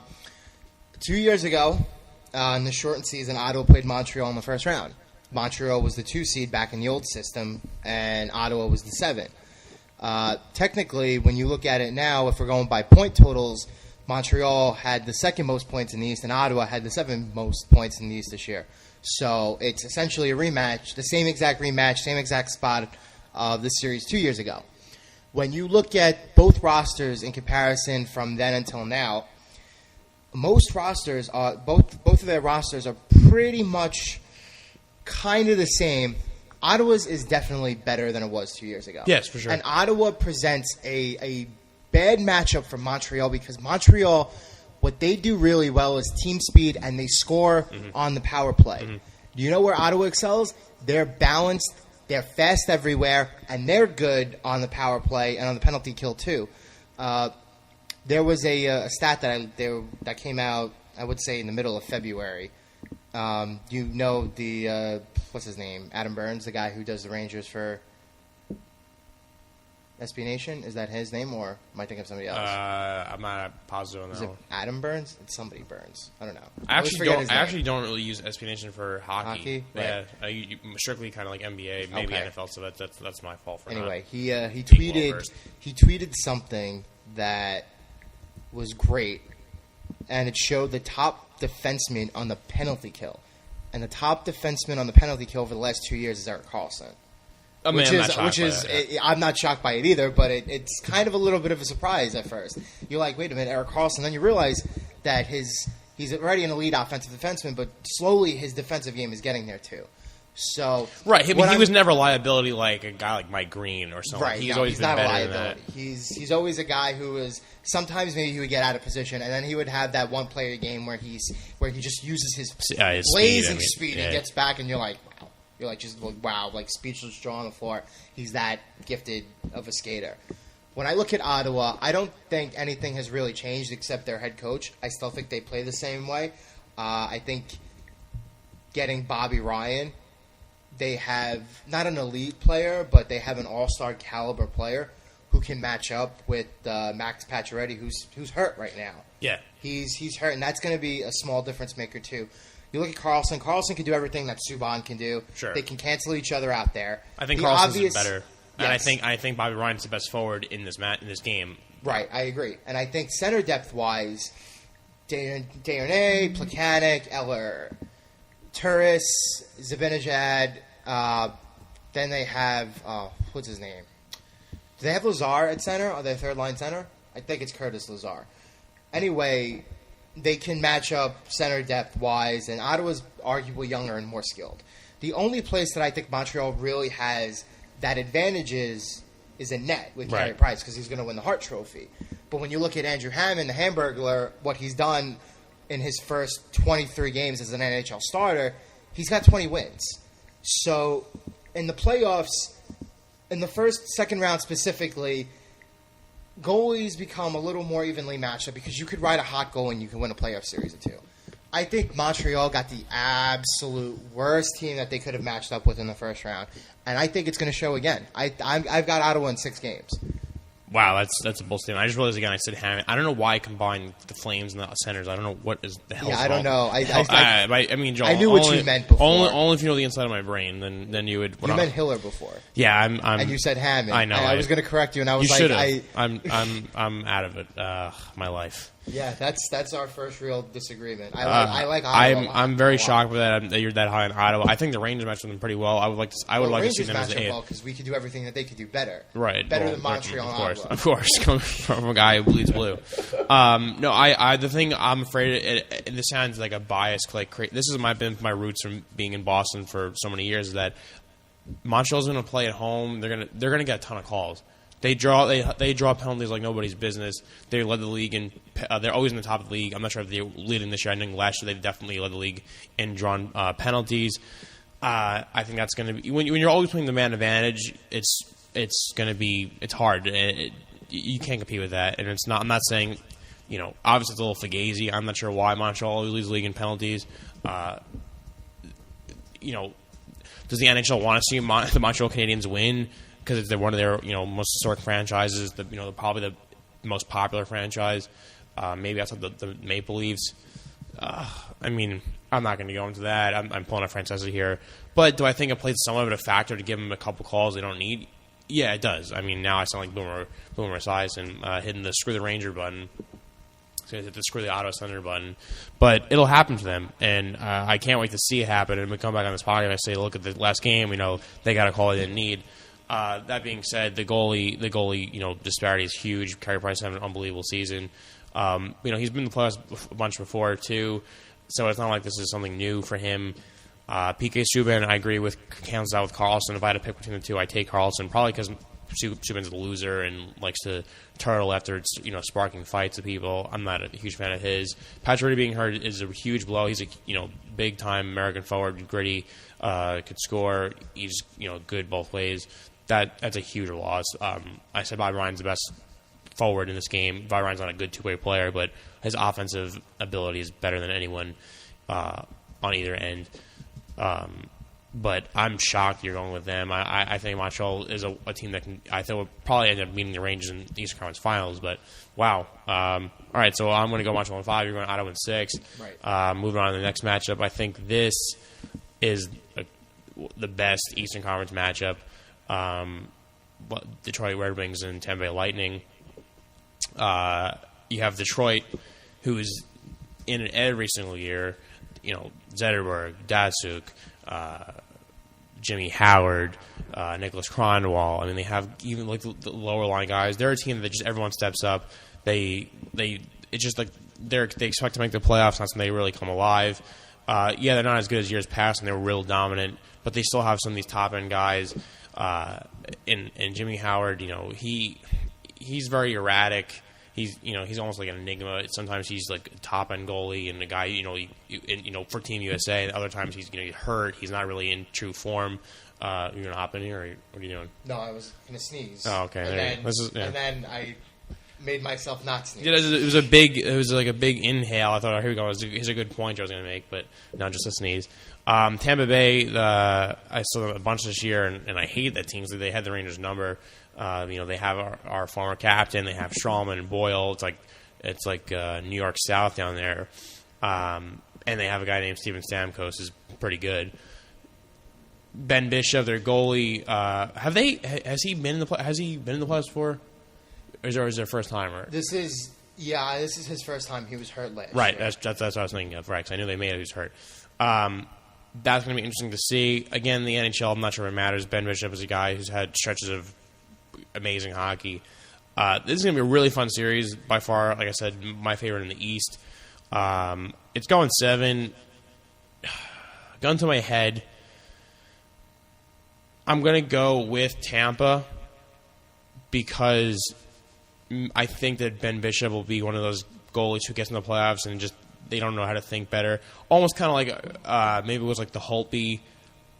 2 years ago, in the shortened season, Ottawa played Montreal in the first round. Montreal was the 2 seed back in the old system, and Ottawa was the 7. Technically, when you look at it now, if we're going by point totals, Montreal had the 2nd most points in the East, and Ottawa had the 7th most points in the East this year. So it's essentially a rematch, the same exact rematch, same exact spot of this series 2 years ago. When you look at both rosters in comparison from then until now, most rosters are both of their rosters are pretty much kind of the same. Ottawa's is definitely better than it was 2 years ago. Yes, for sure. And Ottawa presents a bad matchup for Montreal because Montreal, what they do really well is team speed and they score on the power play. Mm-hmm. Do you know where Ottawa excels? They're balanced. They're fast everywhere, and they're good on the power play and on the penalty kill too. There was a stat that came out, I would say, in the middle of February. What's his name? Adam Burns, the guy who does the Rangers for SB Nation. Is that his name, or am I thinking of somebody else? I'm not positive on that. Is it Adam Burns? It's somebody Burns. I don't know. I actually don't really use SB Nation for hockey. Right. Yeah, strictly kind of like NBA, maybe NFL. So that's my fault for anyway. Not He tweeted something that was great, and it showed the top defenseman on the penalty kill, and the top defenseman on the penalty kill over the last 2 years is Erik Karlsson. I'm not shocked by it either, but it's kind of a little bit of a surprise at first. You're like, wait a minute, Erik Karlsson. Then you realize that he's already an elite offensive defenseman, but slowly his defensive game is getting there too. So right, he was never a liability like a guy like Mike Green or something. Right, he's always been not better a liability. Than that. He's always a guy who is sometimes maybe he would get out of position, and then he would have that one play a game where he just uses his blazing speed and gets back, and you're like. Wow. You're like, just wow, like speechless jaw on the floor. He's that gifted of a skater. When I look at Ottawa, I don't think anything has really changed except their head coach. I still think they play the same way. I think getting Bobby Ryan, they have not an elite player, but they have an all-star caliber player who can match up with Max Pacioretty, who's hurt right now. Yeah, he's hurt, and that's going to be a small difference maker too. You look at Karlsson. Karlsson can do everything that Subban can do. Sure. They can cancel each other out there. I think Karlsson's better. Yes. And I think Bobby Ryan's the best forward in this game. Right, I agree. And I think center depth-wise, Desharnais, Plekanec, Eller, Turris, Zibanejad, then they have, what's his name? Do they have Lazar at center? Are they third-line center? I think it's Curtis Lazar. Anyway, they can match up center depth-wise, and Ottawa's arguably younger and more skilled. The only place that I think Montreal really has that advantage is in net with Carey Price because he's going to win the Hart Trophy. But when you look at Andrew Hammond, the Hamburglar, what he's done in his first 23 games as an NHL starter, he's got 20 wins. So in the playoffs, in the second round specifically, goalies become a little more evenly matched up because you could ride a hot goal and you can win a playoff series or two. I think Montreal got the absolute worst team that they could have matched up with in the first round, and I think it's going to show again. I've got Ottawa in 6 games. Wow, that's a bold statement. I just realized again I said Hammond. I don't know why I combined the Flames and the Centers. I don't know what is the hell. Yeah, I don't know. I mean, Joel, I knew what you meant before. Only if you know the inside of my brain, then you would. You meant Hiller before. Yeah, I'm. And you said Hammond. I know. I was going to correct you, and I was you like, I'm out of it. My life. Yeah, that's our first real disagreement. I like Ottawa. I'm very shocked that you're that high on Ottawa. I think the Rangers matched them pretty well. I would like to see them as the 8th because we could do everything that they could do better. Right, better than Montreal. Of course, coming from a guy who bleeds blue. No, the thing I'm afraid, and this sounds like a bias. This has been my roots from being in Boston for so many years. Is that Montreal's going to play at home. They're going to get a ton of calls. They draw penalties like nobody's business. They led the league, and they're always in the top of the league. I'm not sure if they're leading this year. I think last year they definitely led the league in drawn penalties. I think that's going to be when you're always playing the man advantage. It's going to be hard. You can't compete with that, and it's not. I'm not saying, obviously it's a little fugazi. I'm not sure why Montreal always leads the league in penalties. Does the NHL want to see the Montreal Canadiens win? Because they're one of their most historic franchises, probably the most popular franchise, maybe outside the Maple Leafs. I mean, I'm not going to go into that. I'm pulling a Francesa here, but do I think it plays somewhat of a factor to give them a couple calls they don't need? Yeah, it does. I mean, now I sound like Boomer Esiason hitting the screw the Ranger button. So hit the screw the Ottawa Center button, but it'll happen to them, and I can't wait to see it happen. And we come back on this podcast and I say, look at the last game. They got a call they didn't need. That being said, the goalie, disparity is huge. Carey Price had an unbelievable season. He's been in the playoffs a bunch before too, so it's not like this is something new for him. PK Subban, I agree with hands out with Carlson. If I had to pick between the two, I take Carlson probably because Subban's a loser and likes to turtle after it's sparking fights with people. I'm not a huge fan of his. Pacioretty being hurt is a huge blow. He's a big time American forward, gritty, could score. He's good both ways. That's a huge loss. I said Bobby Ryan's the best forward in this game. Bobby Ryan's not a good two-way player, but his offensive ability is better than anyone on either end. But I'm shocked you're going with them. I think Montreal is a team that I think will probably end up meeting the Rangers in the Eastern Conference Finals. But wow. All right, so I'm going to go Montreal in 5. You're going Ottawa in 6. Right. Moving on to the next matchup, I think this is the best Eastern Conference matchup. Detroit Red Wings and Tampa Bay Lightning. You have Detroit, who is in it every single year. Zetterberg, Datsuk, Jimmy Howard, Nicholas Kronwall. I mean, they have even like the lower line guys. They're a team that just everyone steps up. It's just like they expect to make the playoffs. Not something they really come alive. They're not as good as years past, and they were real dominant. But they still have some of these top end guys. And Jimmy Howard, he's very erratic. He's almost like an enigma. Sometimes he's like a top end goalie and a guy, for Team USA. Other times he's hurt. He's not really in true form. You're gonna hop in here, or what are you doing? No, I was gonna sneeze. Oh, okay. And then I made myself not sneeze. Yeah, it was like a big inhale. I thought, here we go. Here's a good point I was gonna make, but no, just a sneeze. Tampa Bay, I saw them a bunch this year, and I hate that team. They had the Rangers number. They have our former captain. They have Strawman and Boyle. It's like New York South down there. And they have a guy named Steven Stamkos who's pretty good. Ben Bishop, their goalie. Has he been in the playoffs before? Or is it their first timer? This is his first time. He was hurt last year. Right. That's what I was thinking of. Right. Because I knew they made it. He was hurt. That's going to be interesting to see. Again, the NHL, I'm not sure if it matters. Ben Bishop is a guy who's had stretches of amazing hockey. This is going to be a really fun series. By far, like I said, my favorite in the East. It's going 7. Gun to my head, I'm going to go with Tampa because I think that Ben Bishop will be one of those goalies who gets in the playoffs and just they don't know how to think better. Almost kind of like maybe it was like the Holtby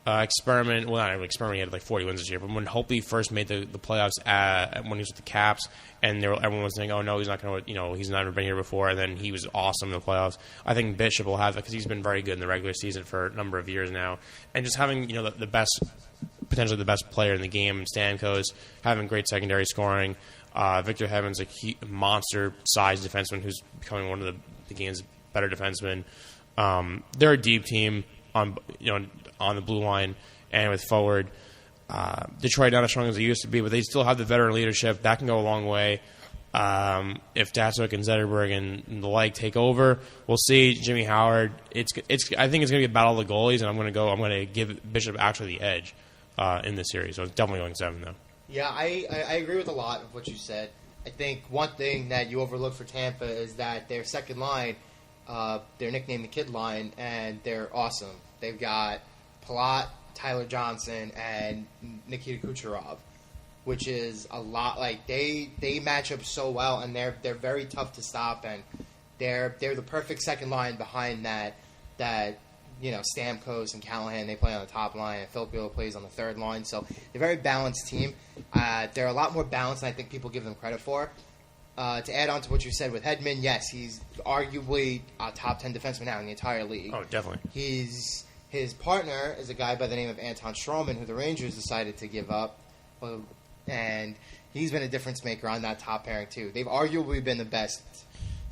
experiment. Well, not an experiment. He had like 40 wins this year. But when Holtby first made the playoffs when he was with the Caps, and everyone was saying, "Oh no, he's not going to. He's never been here before." And then he was awesome in the playoffs. I think Bishop will have that because he's been very good in the regular season for a number of years now. And just having the best, potentially the best player in the game, Stamkos, having great secondary scoring. Victor Hedman's a monster-sized defenseman who's becoming one of the game's better defensemen. They're a deep team on the blue line and with forward. Detroit not as strong as they used to be, but they still have the veteran leadership. That can go a long way. If Datsuk and Zetterberg and the like take over, we'll see. Jimmy Howard. I think it's going to be a battle of the goalies, and I'm going to give Bishop actually the edge in this series. So it's definitely going 7 though. Yeah, I agree with a lot of what you said. I think one thing that you overlook for Tampa is that their second line, they're nicknamed the Kid Line, and they're awesome. They've got Palat, Tyler Johnson, and Nikita Kucherov, which is a lot. Like they match up so well, and they're very tough to stop, and they're the perfect second line behind that Stamkos and Callahan, they play on the top line, and Filippo plays on the third line. So they're a very balanced team. They're a lot more balanced than I think people give them credit for. To add on to what you said with Hedman, yes, he's arguably a top 10 defenseman now in the entire league. Oh, definitely. His partner is a guy by the name of Anton Stroman, who the Rangers decided to give up, and he's been a difference maker on that top pairing too. They've arguably been the best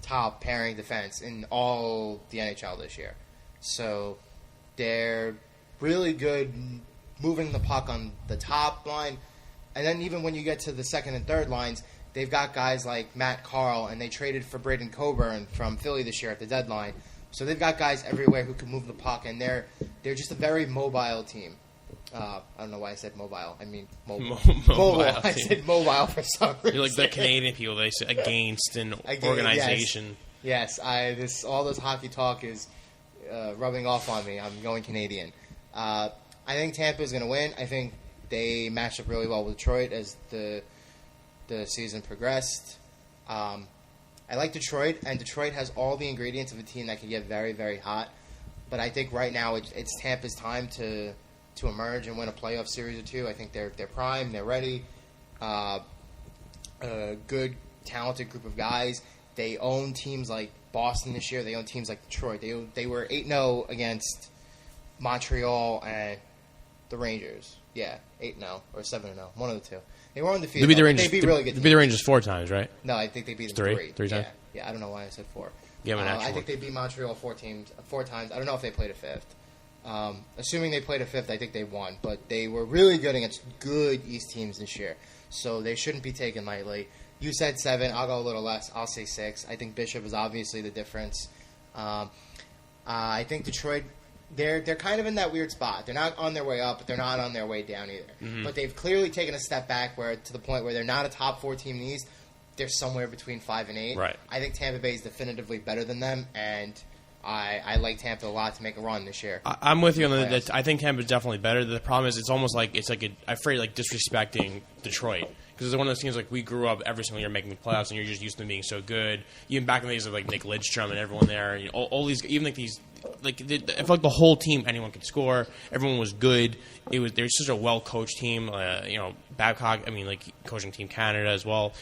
top pairing defense in all the NHL this year. So they're really good moving the puck on the top line. And then even when you get to the second and third lines, they've got guys like Matt Carl, and they traded for Braden Coburn from Philly this year at the deadline. So they've got guys everywhere who can move the puck, and they're just a very mobile team. I don't know why I said mobile. I mean mobile. Mobile. I said mobile for some reason. You're like the Canadian people. They say against an organization. Yes. All this hockey talk is rubbing off on me. I'm going Canadian. I think Tampa is going to win. I think they matched up really well with Detroit as the season progressed. I like Detroit, and Detroit has all the ingredients of a team that can get very, very hot. But I think right now it's Tampa's time to emerge and win a playoff series or two. I think they're prime, they're ready. A good, talented group of guys. They own teams like Boston this year. They own teams like Detroit. They were 8-0 against Montreal and the Rangers. Yeah, 8-0 or 7-0, one of the two. They were undefeated. They beat really good teams. They beat the Rangers 4 times, right? No, I think they beat them 3 times. Yeah, I don't know why I said 4. Yeah, I think they beat Montreal 4 times. I don't know if they played a fifth. Assuming they played a fifth, I think they won. But they were really good against good East teams this year, so they shouldn't be taken lightly. You said 7. I'll go a little less. I'll say 6. I think Bishop is obviously the difference. I think Detroit, they're kind of in that weird spot. They're not on their way up, but they're not on their way down either. Mm-hmm. But they've clearly taken a step back to the point where they're not a top 4 team in the East. They're somewhere between 5 and 8. Right. I think Tampa Bay is definitively better than them, and I like Tampa a lot to make a run this year. I'm with you on that. I think Tampa's definitely better. The problem is it's almost like I feel like disrespecting Detroit. Because it's one of those teams like we grew up every single year making the playoffs, and you're just used to them being so good. Even back in the days of like Nick Lidstrom and everyone there, all these, even like these, like I felt like the whole team, anyone could score. Everyone was good. They were such a well coached team. Babcock, coaching Team Canada as well.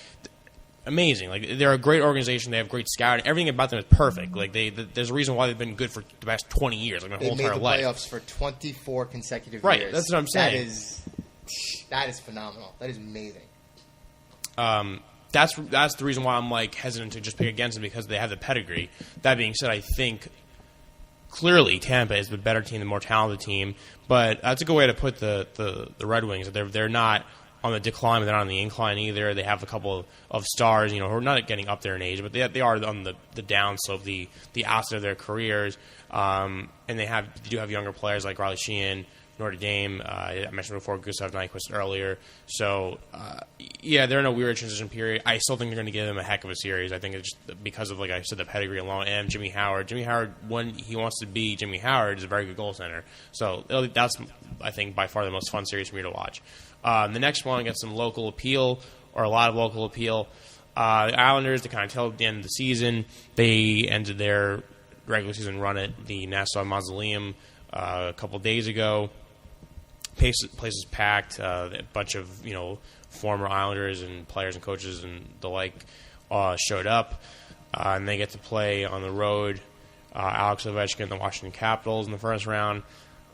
Amazing. Like they're a great organization. They have great scouting. Everything about them is perfect. Like there's a reason why they've been good for the past 20 years, like my whole entire life. They made the playoffs for 24 consecutive years. Right. That's what I'm saying. That is phenomenal. That is amazing. That's the reason why I'm like hesitant to just pick against them, because they have the pedigree. That being said, I think clearly Tampa is the better team, the more talented team. But that's a good way to put the Red Wings. They're not on the decline, but they're not on the incline either. They have a couple of stars, who are not getting up there in age, but they are on the downslope, the outside of their careers. And they do have younger players like Riley Sheehan, Notre Dame. I mentioned before Gustav Nyquist earlier. So, they're in a weird transition period. I still think they're going to give them a heck of a series. I think it's just because of, like I said, the pedigree alone, and Jimmy Howard. Jimmy Howard, when he wants to be Jimmy Howard, is a very good goaltender. So that's, I think, by far the most fun series for me to watch. The next one gets some local appeal, or a lot of local appeal. The Islanders, to kind of tell at the end of the season, they ended their regular season run at the Nassau Mausoleum a couple days ago. Place is packed. A bunch of former Islanders and players and coaches and the like showed up, and they get to play on the road. Alex Ovechkin and the Washington Capitals in the first round.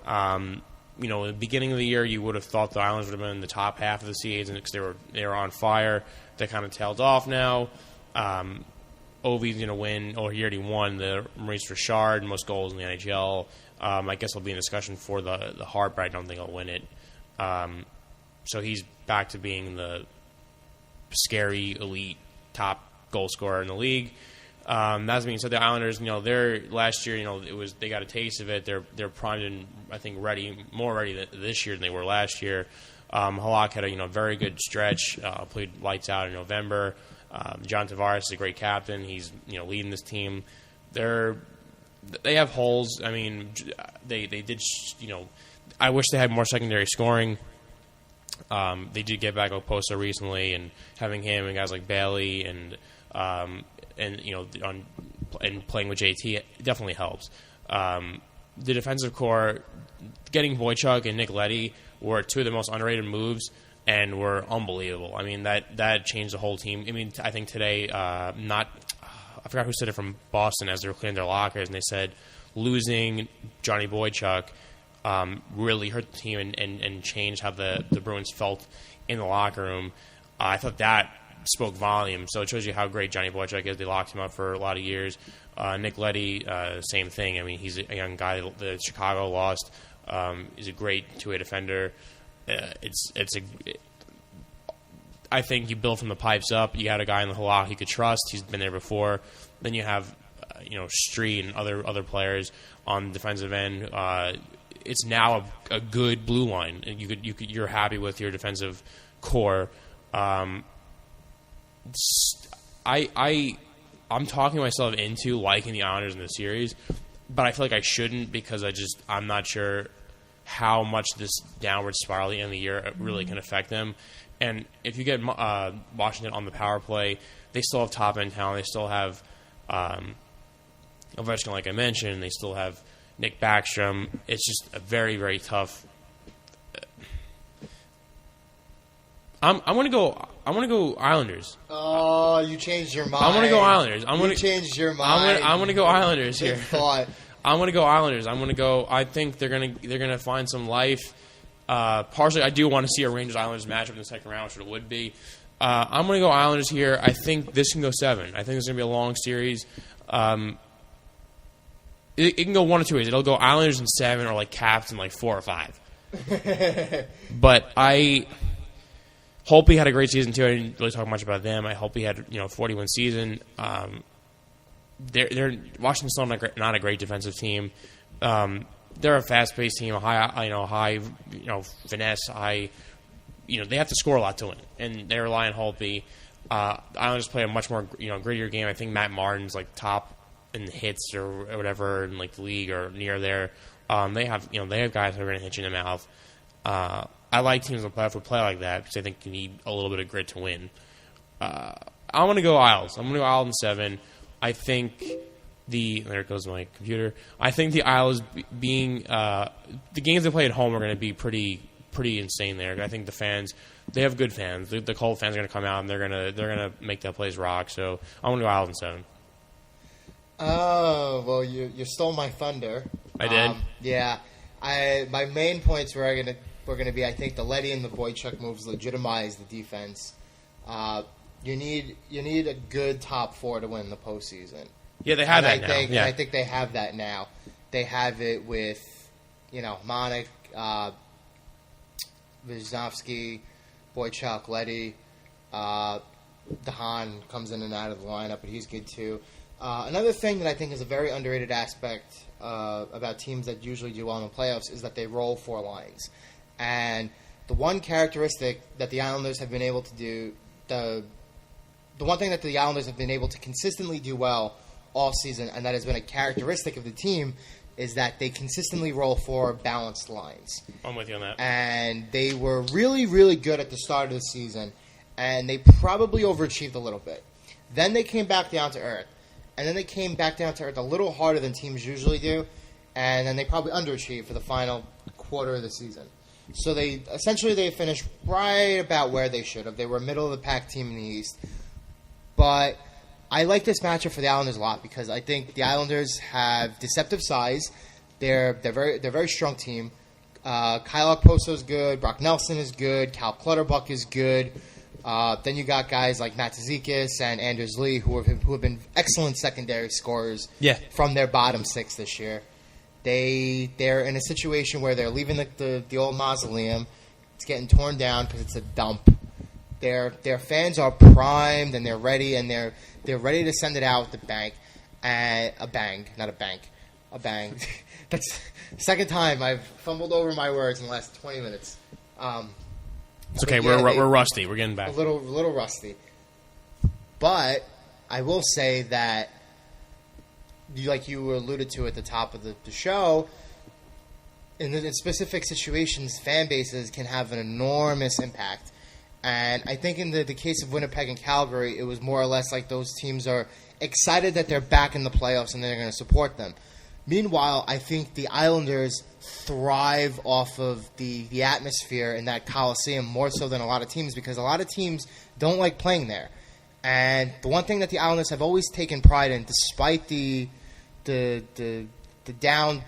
In the beginning of the year, you would have thought the Islanders would have been in the top half of the season because they were on fire. They kind of tailed off now. Ovi's going to win. He already won the Maurice Richard, most goals in the NHL. I guess he'll be in discussion for the Hart, but I don't think he'll win it. So he's back to being the scary, elite, top goal scorer in the league. That being said, the Islanders, they're last year, they got a taste of it. They're primed and I think more ready this year than they were last year. Halak had a very good stretch. Played lights out in November. John Tavares is a great captain. He's leading this team. They have holes. I mean, they did. I wish they had more secondary scoring. They did get back Oposo recently, and having him and guys like Bailey and playing with JT it definitely helps. The defensive core, getting Boychuk and Nick Leddy were two of the most underrated moves and were unbelievable. I mean, that changed the whole team. I mean, I think today, I forgot who said it from Boston as they were clearing their lockers, and they said losing Johnny Boychuk really hurt the team and changed how the Bruins felt in the locker room. I thought that spoke volumes. So it shows you how great Johnny Boychuk is. They locked him up for a lot of years. Nick Leddy, same thing. I mean, he's a young guy that Chicago lost. He's a great two-way defender. I think you build from the pipes up. You got a guy in the Halak you could trust. He's been there before. Then you have, Street and other players on the defensive end. It's now a good blue line. You're happy with your defensive core. I'm talking myself into liking the Islanders in the series, but I feel like I shouldn't because I'm not sure how much this downward spiral at the end of the year really can affect them. And if you get Washington on the power play, they still have top-end talent. They still have Ovechkin, like I mentioned. They still have Nick Backstrom. It's just a very, very tough. I'm gonna go Islanders. Oh, you changed your mind. I'm gonna go Islanders. You changed your mind. I'm gonna go Islanders here. Good thought. I'm gonna go Islanders. I think they're gonna find some life. Partially, I do want to see a Rangers Islanders matchup in the second round, which it would be. I'm going to go Islanders here. I think this can go 7. I think it's going to be a long series. It can go 1 or 2 ways. It'll go Islanders in 7 or like Caps in like 4 or 5. But I hope he had a great season too. I didn't really talk much about them. I hope he had 40-win season. They're Washington's still not a great defensive team. They're a fast-paced team, a high finesse, high. They have to score a lot to win, and they rely on Holtby. Islanders play a much more grittier game. I think Matt Martin's like top in hits or whatever in like the league or near there. They have guys who are going to hit you in the mouth. I like teams that play like that because I think you need a little bit of grit to win. I'm going to go Isles. I'm going to go Isles in 7. I think. There goes my computer. I think the Isles being the games they play at home are going to be pretty insane there. I think the fans, they have good fans. The cold fans are going to come out and they're going to make that place rock. So I'm going to go Isles in 7. Oh well, you stole my thunder. I did. Yeah, my main points were going to be I think the Leddy and the Boychuk moves legitimize the defense. You need a good top 4 to win the postseason. Yeah, they have that now. I think they have that now. They have it with, Monik, Wisnowski, Boychuk, Leddy. Dahan comes in and out of the lineup, but he's good too. Another thing that I think is a very underrated aspect about teams that usually do well in the playoffs is that they roll 4 lines. And the one characteristic that the Islanders have been able to do, the one thing that the Islanders have been able to consistently do well all season, and that has been a characteristic of the team, is that they consistently roll 4 balanced lines. I'm with you on that. And they were really, really good at the start of the season, and they probably overachieved a little bit. Then they came back down to earth. And then they came back down to earth a little harder than teams usually do, and then they probably underachieved for the final quarter of the season. So they finished right about where they should have. They were a middle of the pack team in the East. But I like this matchup for the Islanders a lot because I think the Islanders have deceptive size. They're a very strong team. Kyle Okposo is good. Brock Nelson is good. Cal Clutterbuck is good. Then you got guys like Matt Tzikis and Anders Lee who have been excellent secondary scorers from their bottom 6 this year. They're in a situation where they're leaving the old mausoleum. It's getting torn down because it's a dump. Their fans are primed and they're ready to send it out with a bang. That's the second time I've fumbled over my words in the last 20 minutes. It's okay. We're rusty. We're getting back. A little rusty. But I will say that, like you alluded to at the top of the show, in specific situations, fan bases can have an enormous impact. And I think in the case of Winnipeg and Calgary, it was more or less like those teams are excited that they're back in the playoffs and they're going to support them. Meanwhile, I think the Islanders thrive off of the atmosphere in that Coliseum more so than a lot of teams because a lot of teams don't like playing there. And the one thing that the Islanders have always taken pride in, despite the down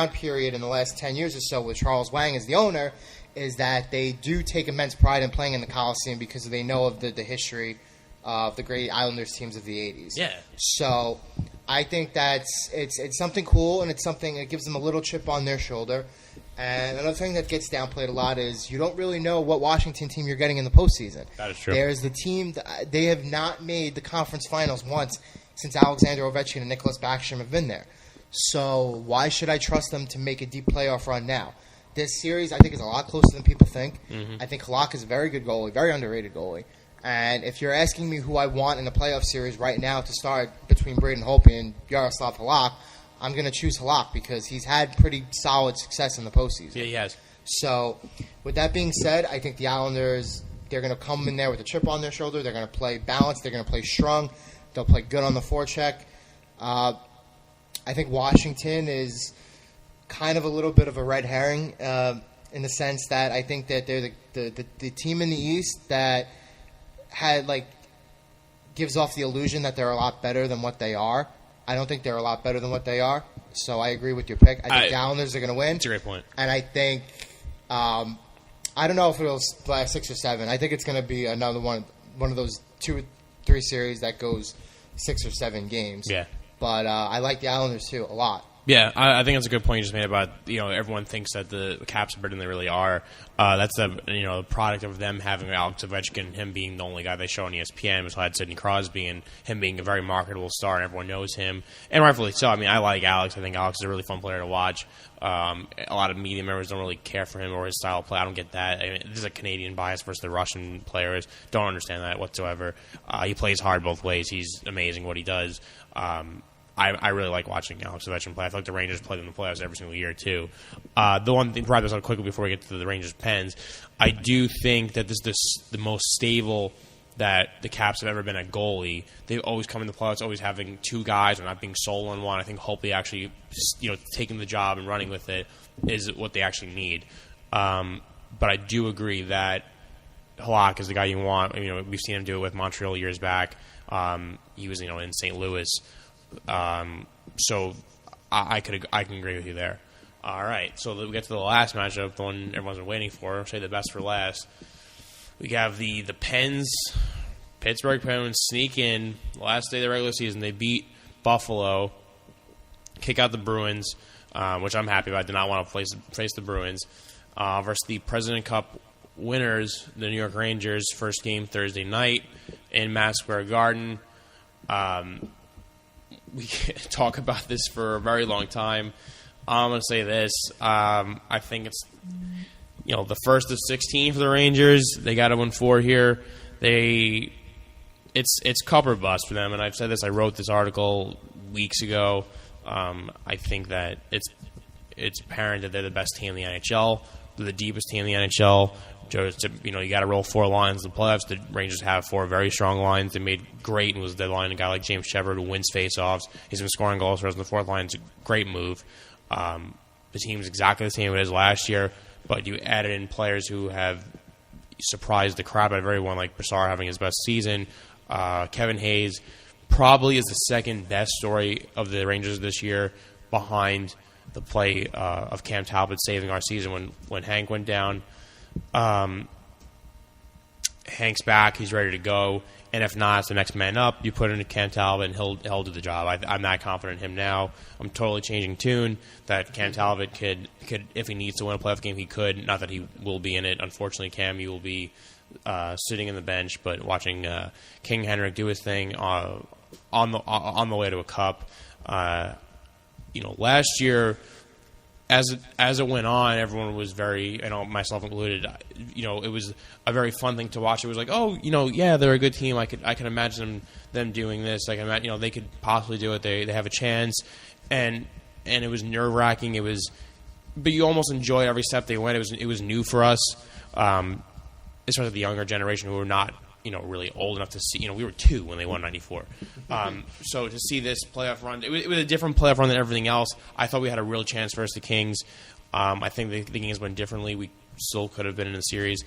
period in the last 10 years or so with Charles Wang as the owner, is that they do take immense pride in playing in the Coliseum because they know of the history of the great Islanders teams of the 80s. Yeah. So I think it's something cool, and it's something that gives them a little chip on their shoulder. And another thing that gets downplayed a lot is you don't really know what Washington team you're getting in the postseason. That is true. There's the team, they have not made the conference finals once since Alexander Ovechkin and Nicholas Backstrom have been there. So why should I trust them to make a deep playoff run now? This series, I think, is a lot closer than people think. Mm-hmm. I think Halak is a very good goalie, very underrated goalie. And if you're asking me who I want in the playoff series right now to start between Braden Holtby and Yaroslav Halak, I'm going to choose Halak because he's had pretty solid success in the postseason. Yeah, he has. So, with that being said, I think the Islanders, they're going to come in there with a chip on their shoulder. They're going to play balanced. They're going to play strong. They'll play good on the forecheck. I think Washington is kind of a little bit of a red herring in the sense that I think that they're the team in the East that gives off the illusion that they're a lot better than what they are. I don't think they're a lot better than what they are. So I agree with your pick. I think the Islanders are going to win. That's a great point. And I think I don't know if it'll play 6 or 7. I think it's going to be another one of those 2 or 3 series that goes 6 or 7 games. Yeah. But I like the Islanders too a lot. Yeah, I think that's a good point you just made about, everyone thinks that the Caps are better than they really are. That's the product of them having Alex Ovechkin, him being the only guy they show on ESPN besides Sidney Crosby, and him being a very marketable star, and everyone knows him. And rightfully so. I mean, I like Alex. I think Alex is a really fun player to watch. A lot of media members don't really care for him or his style of play. I don't get that. I mean, this is a Canadian bias versus the Russian players. Don't understand that whatsoever. He plays hard both ways. He's amazing what he does. I really like watching Alex Ovechkin play. I feel like the Rangers play them in the playoffs every single year, too. The one thing, probably quickly before we get to the Rangers-Pens, I do think that this is the most stable that the Caps have ever been at goalie. They've always come in the playoffs, always having 2 guys or not being solo on one. I think Holtby actually, taking the job and running with it is what they actually need. But I do agree that Halak is the guy you want. We've seen him do it with Montreal years back. He was, in St. Louis. So I can agree with you there. All right, so we get to the last matchup, the one everyone's been waiting for. I'll say the best for last. We have the Pens, Pittsburgh Penguins sneak in the last day of the regular season. They beat Buffalo, kick out the Bruins, which I'm happy about. I did not want to face the Bruins versus the President Cup winners, the New York Rangers. First game Thursday night in Madison Square Garden. We can talk about this for a very long time. I'm going to say this. I think it's the first of 16 for the Rangers. They got to win 4 here. It's cup or bust for them, and I've said this. I wrote this article weeks ago. I think that it's apparent that they're the best team in the NHL. They're the deepest team in the NHL. You got to roll 4 lines in the playoffs. The Rangers have 4 very strong lines. They made great, and was the line a guy like James Shepard who wins faceoffs. He's been scoring goals for us in the 4th line. It's a great move. The team's exactly the same as last year, but you added in players who have surprised the crap out of everyone, like Brassard having his best season. Kevin Hayes probably is the second best story of the Rangers this year, behind the play of Cam Talbot saving our season when Hank went down. Hank's back. He's ready to go. And if not, it's the next man up. You put in Cam Talbot, and he'll do the job. I'm not confident in him now. I'm totally changing tune that Cam Talbot could, if he needs to win a playoff game, he could. Not that he will be in it. Unfortunately, Cam, you will be sitting in the bench, but watching King Henrik do his thing on the way to a cup. Last year, as it went on, everyone was very, myself included, it was a very fun thing to watch. It was like, yeah, they're a good team. I can imagine them doing this. I can imagine, they could possibly do it. They have a chance, and it was nerve wracking. But you almost enjoyed every step they went. It was new for us, especially the younger generation who were not really old enough to see. We were 2 when they won '94. So to see this playoff run, it was a different playoff run than everything else. I thought we had a real chance versus the Kings. I think the Kings went differently. We still could have been in the series.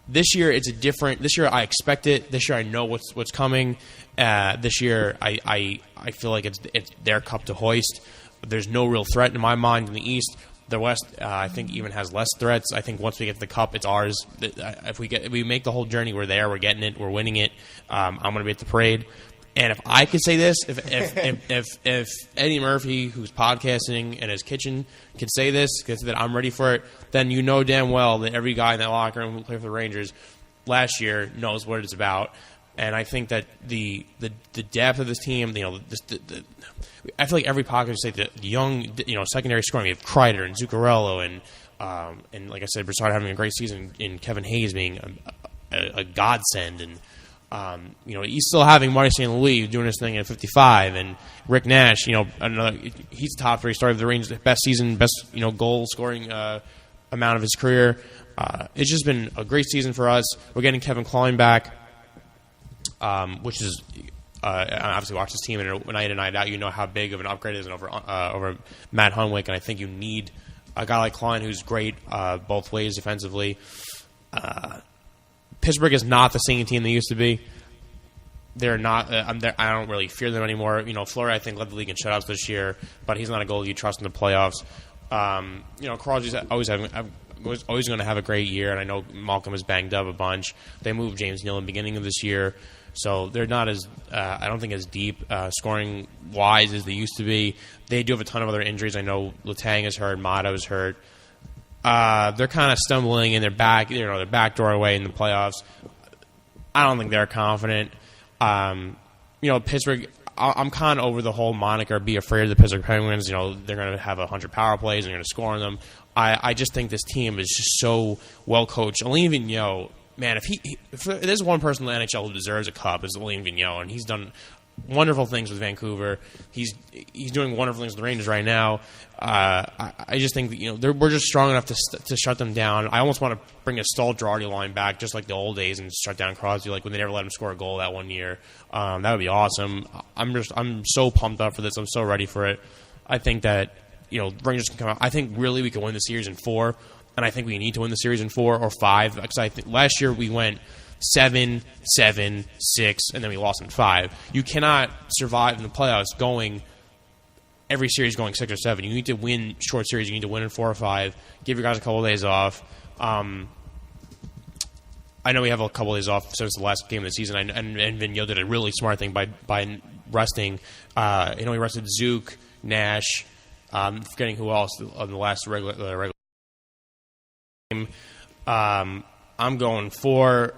This year it's a different. This year I expect it. This year I know what's coming. This year I feel like it's their cup to hoist. There's no real threat in my mind in the East. The West, I think, even has less threats. I think once we get to the Cup, it's ours. If we make the whole journey, we're there, we're getting it, we're winning it. I'm going to be at the parade. And if I could say this, if Eddie Murphy, who's podcasting in his kitchen, could say this, could say that I'm ready for it, then you know damn well that every guy in that locker room who played for the Rangers last year knows what it's about. And I think that the depth of this team, I feel like every podcast say the young, secondary scoring. We have Kreider and Zuccarello and like I said, Brassard having a great season, and Kevin Hayes being a godsend, and he's still having Marty St. Louis doing his thing at 55, and Rick Nash, he's the top 3 star of the Rangers, best season, best goal scoring amount of his career. It's just been a great season for us. We're getting Kevin Klein back. Which is I obviously watch this team night in, night out. You know how big of an upgrade it is over Matt Hunwick, and I think you need a guy like Klein who's great both ways defensively. Pittsburgh is not the same team they used to be. They're not. I don't really fear them anymore. Fleury, I think, led the league in shutouts this year, but he's not a goalie you trust in the playoffs. Crosby's always going to have a great year, and I know Malcolm is banged up a bunch. They moved James Neal in the beginning of this year, so they're not as, I don't think, as deep scoring-wise as they used to be. They do have a ton of other injuries. I know Letang is hurt, Motto is hurt. They're kind of stumbling in their back doorway in the playoffs. I don't think they're confident. Pittsburgh, I'm kind of over the whole moniker, be afraid of the Pittsburgh Penguins. They're going to have 100 power plays, and they're going to score on them. I just think this team is just so well coached. Alain Vigneault, man, if there's one person in the NHL who deserves a cup, it's Alain Vigneault, and he's done wonderful things with Vancouver. He's doing wonderful things with the Rangers right now. I just think that we're just strong enough to shut them down. I almost want to bring a Stahl Girardi line back, just like the old days, and shut down Crosby, like when they never let him score a goal that one year. That would be awesome. I'm so pumped up for this. I'm so ready for it. I think that Rangers can come out. I think really we can win the series in 4, and I think we need to win the series in 4 or 5. Because I think last year we went 7, 7, 6, and then we lost in 5. You cannot survive in the playoffs going every series going 6 or 7. You need to win short series. You need to win in 4 or 5. Give your guys a couple of days off. I know we have a couple of days off since the last game of the season, and Vigneault did a really smart thing by resting. He rested Zook, Nash. I'm forgetting who else on the last regular game. I'm going for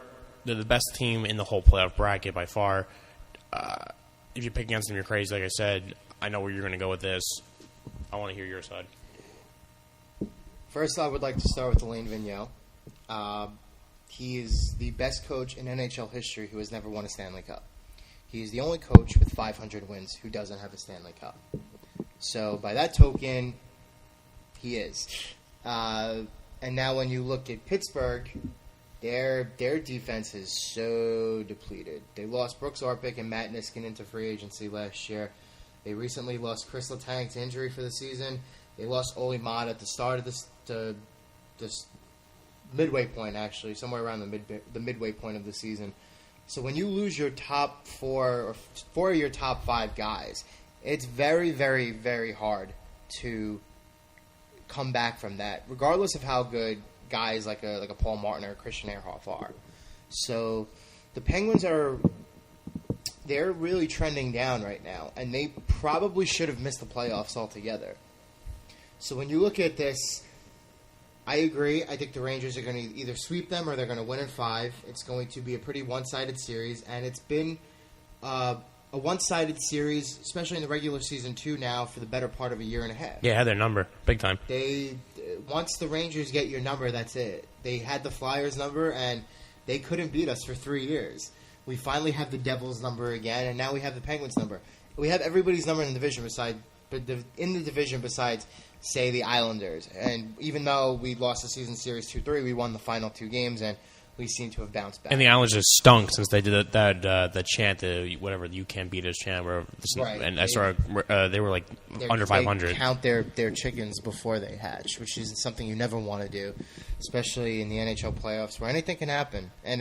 they're the best team in the whole playoff bracket by far. if you pick against them, you're crazy. Like I said, I know where you're going to go with this. I want to hear your side. First, I would like to start with Alain Vigneault. He is the best coach in NHL history who has never won a Stanley Cup. He is the only coach with 500 wins who doesn't have a Stanley Cup. So, by that token, he is. And now when you look at Pittsburgh, their defense is so depleted. They lost Brooks Orpik and Matt Niskanen into free agency last year. They recently lost Chris Letang to injury for the season. They lost Oli Mott at the start of this midway point, actually, somewhere around the midway point of the season. So when you lose your top four of your top five guys, it's very, very, very hard to come back from that, regardless of how good guys like a Paul Martin or a Christian Ehrhoff are. So the Penguins they're really trending down right now, and they probably should have missed the playoffs altogether. So when you look at this, I agree. I think the Rangers are going to either sweep them or they're going to win in 5. It's going to be a pretty one-sided series, and it's been a one-sided series, especially in the regular season too now, for the better part of a year and a half. Yeah, had their number. Big time. Once the Rangers get your number, that's it. They had the Flyers number, and they couldn't beat us for 3 years. We finally have the Devils number again, and now we have the Penguins number. We have everybody's number in the division besides, say, the Islanders. And even though we lost the season series 2-3, we won the final 2 games, and we seem to have bounced back. And the Islanders just stunk since they did that chant, whatever, you can't beat us chant. Right. And I saw they were like under 500. They count their chickens before they hatch, which is something you never want to do, especially in the NHL playoffs where anything can happen. And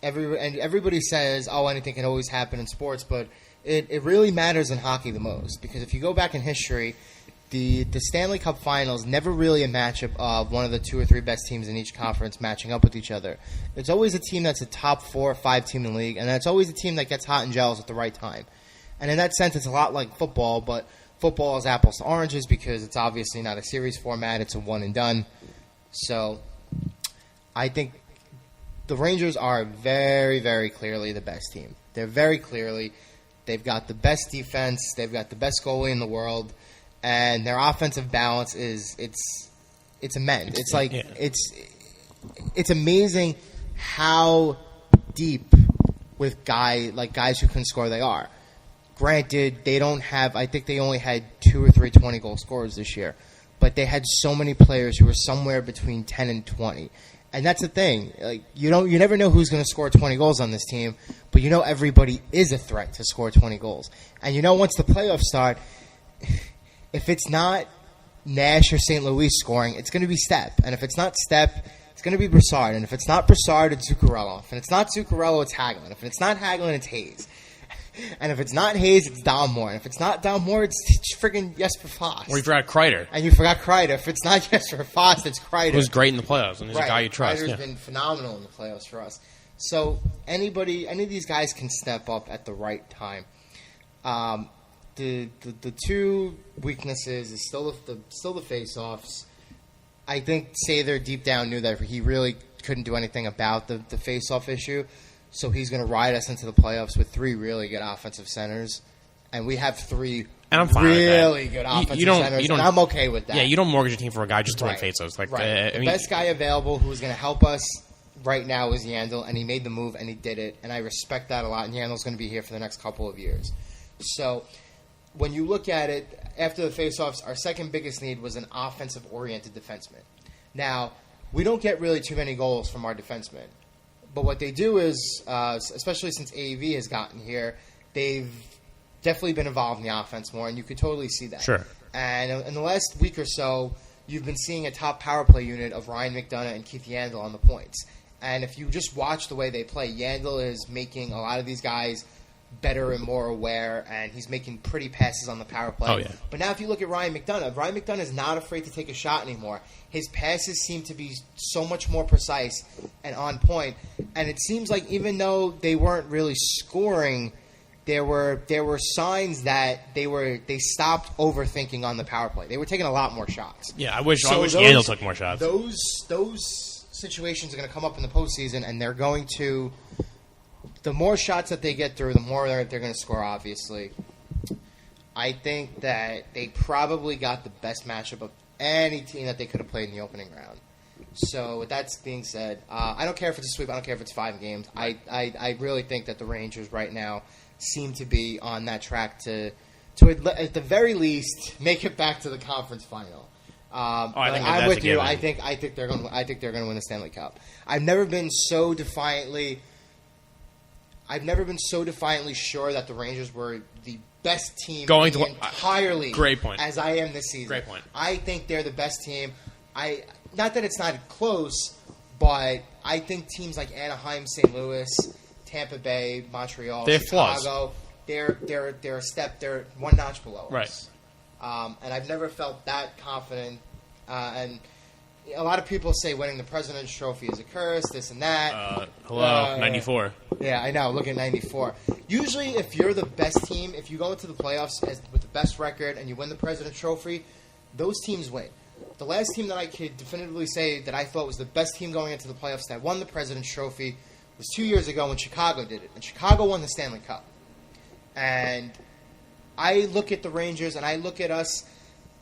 everybody says, oh, anything can always happen in sports, but it really matters in hockey the most, because if you go back in history, the Stanley Cup Finals never really a matchup of one of the 2 or 3 best teams in each conference matching up with each other. It's always a team that's a top 4 or 5 team in the league, and it's always a team that gets hot and gels at the right time. And in that sense, it's a lot like football, but football is apples to oranges because it's obviously not a series format. It's a one and done. So I think the Rangers are very, very clearly the best team. They've got the best defense. They've got the best goalie in the world. And their offensive balance it's immense. It's like it's amazing how deep with guys who can score they are. Granted, they don't have. I think they only had 2 or 3 20-goal scorers this year, but they had so many players who were somewhere between 10 and 20. And that's the thing. Like you never know who's going to score 20 goals on this team, but you know everybody is a threat to score 20 goals. And you know once the playoffs start, if it's not Nash or St. Louis scoring, it's going to be Stepp. And if it's not Stepp, it's going to be Brassard. And if it's not Brassard, it's Zuccarello. If it's not Zuccarello, it's Hagelin. If it's not Hagelin, it's Hayes. And if it's not Hayes, it's Dom Moore. And if it's not Dom Moore, it's friggin' Jesper Fast. Or you forgot Kreider. And you forgot Kreider. If it's not Jesper Fast, it's Kreider. He was great in the playoffs, and he's a guy you trust. Kreider's been phenomenal in the playoffs for us. So any of these guys can step up at the right time. The 2 weaknesses is still the face-offs. I think Sather deep down knew that he really couldn't do anything about the face-off issue, so he's going to ride us into the playoffs with 3 really good offensive centers, and we have 3 really good offensive centers, and I'm okay with that. Yeah, you don't mortgage your team for a guy just to win face-offs. The best guy available who's going to help us right now is Yandel, and he made the move, and he did it, and I respect that a lot, and Yandel's going to be here for the next couple of years. So when you look at it, after the faceoffs, our second biggest need was an offensive-oriented defenseman. Now, we don't get really too many goals from our defensemen. But what they do is, especially since AAV has gotten here, they've definitely been involved in the offense more, and you could totally see that. Sure. And in the last week or so, you've been seeing a top power play unit of Ryan McDonough and Keith Yandel on the points. And if you just watch the way they play, Yandel is making a lot of these guys better and more aware, and he's making pretty passes on the power play. Oh, yeah. But now if you look at Ryan McDonough is not afraid to take a shot anymore. His passes seem to be so much more precise and on point. And it seems like even though they weren't really scoring, there were signs that they stopped overthinking on the power play. They were taking a lot more shots. Yeah, I wish Yandel took more shots. Those situations are going to come up in the postseason, and they're going to the more shots that they get through, the more they're going to score, obviously. I think that they probably got the best matchup of any team that they could have played in the opening round. So, with that being said, I don't care if it's a sweep. I don't care if it's 5 games. I really think that the Rangers right now seem to be on that track to at the very least make it back to the conference final. I'm with you. I think they're going to win the Stanley Cup. I've never been so defiantly sure that the Rangers were the best team in the entire league. Great point. As I am this season. Great point. I think they're the best team. Not that it's not close, but I think teams like Anaheim, St. Louis, Tampa Bay, Montreal, Chicago, they're one notch below us. Right. And I've never felt that confident. And a lot of people say winning the President's Trophy is a curse, this and that. 94. Yeah, I know. Look at 94. Usually, if you're the best team, if you go into the playoffs with the best record and you win the President's Trophy, those teams win. The last team that I could definitively say that I thought was the best team going into the playoffs that won the President's Trophy was 2 years ago when Chicago did it. And Chicago won the Stanley Cup. And I look at the Rangers and I look at us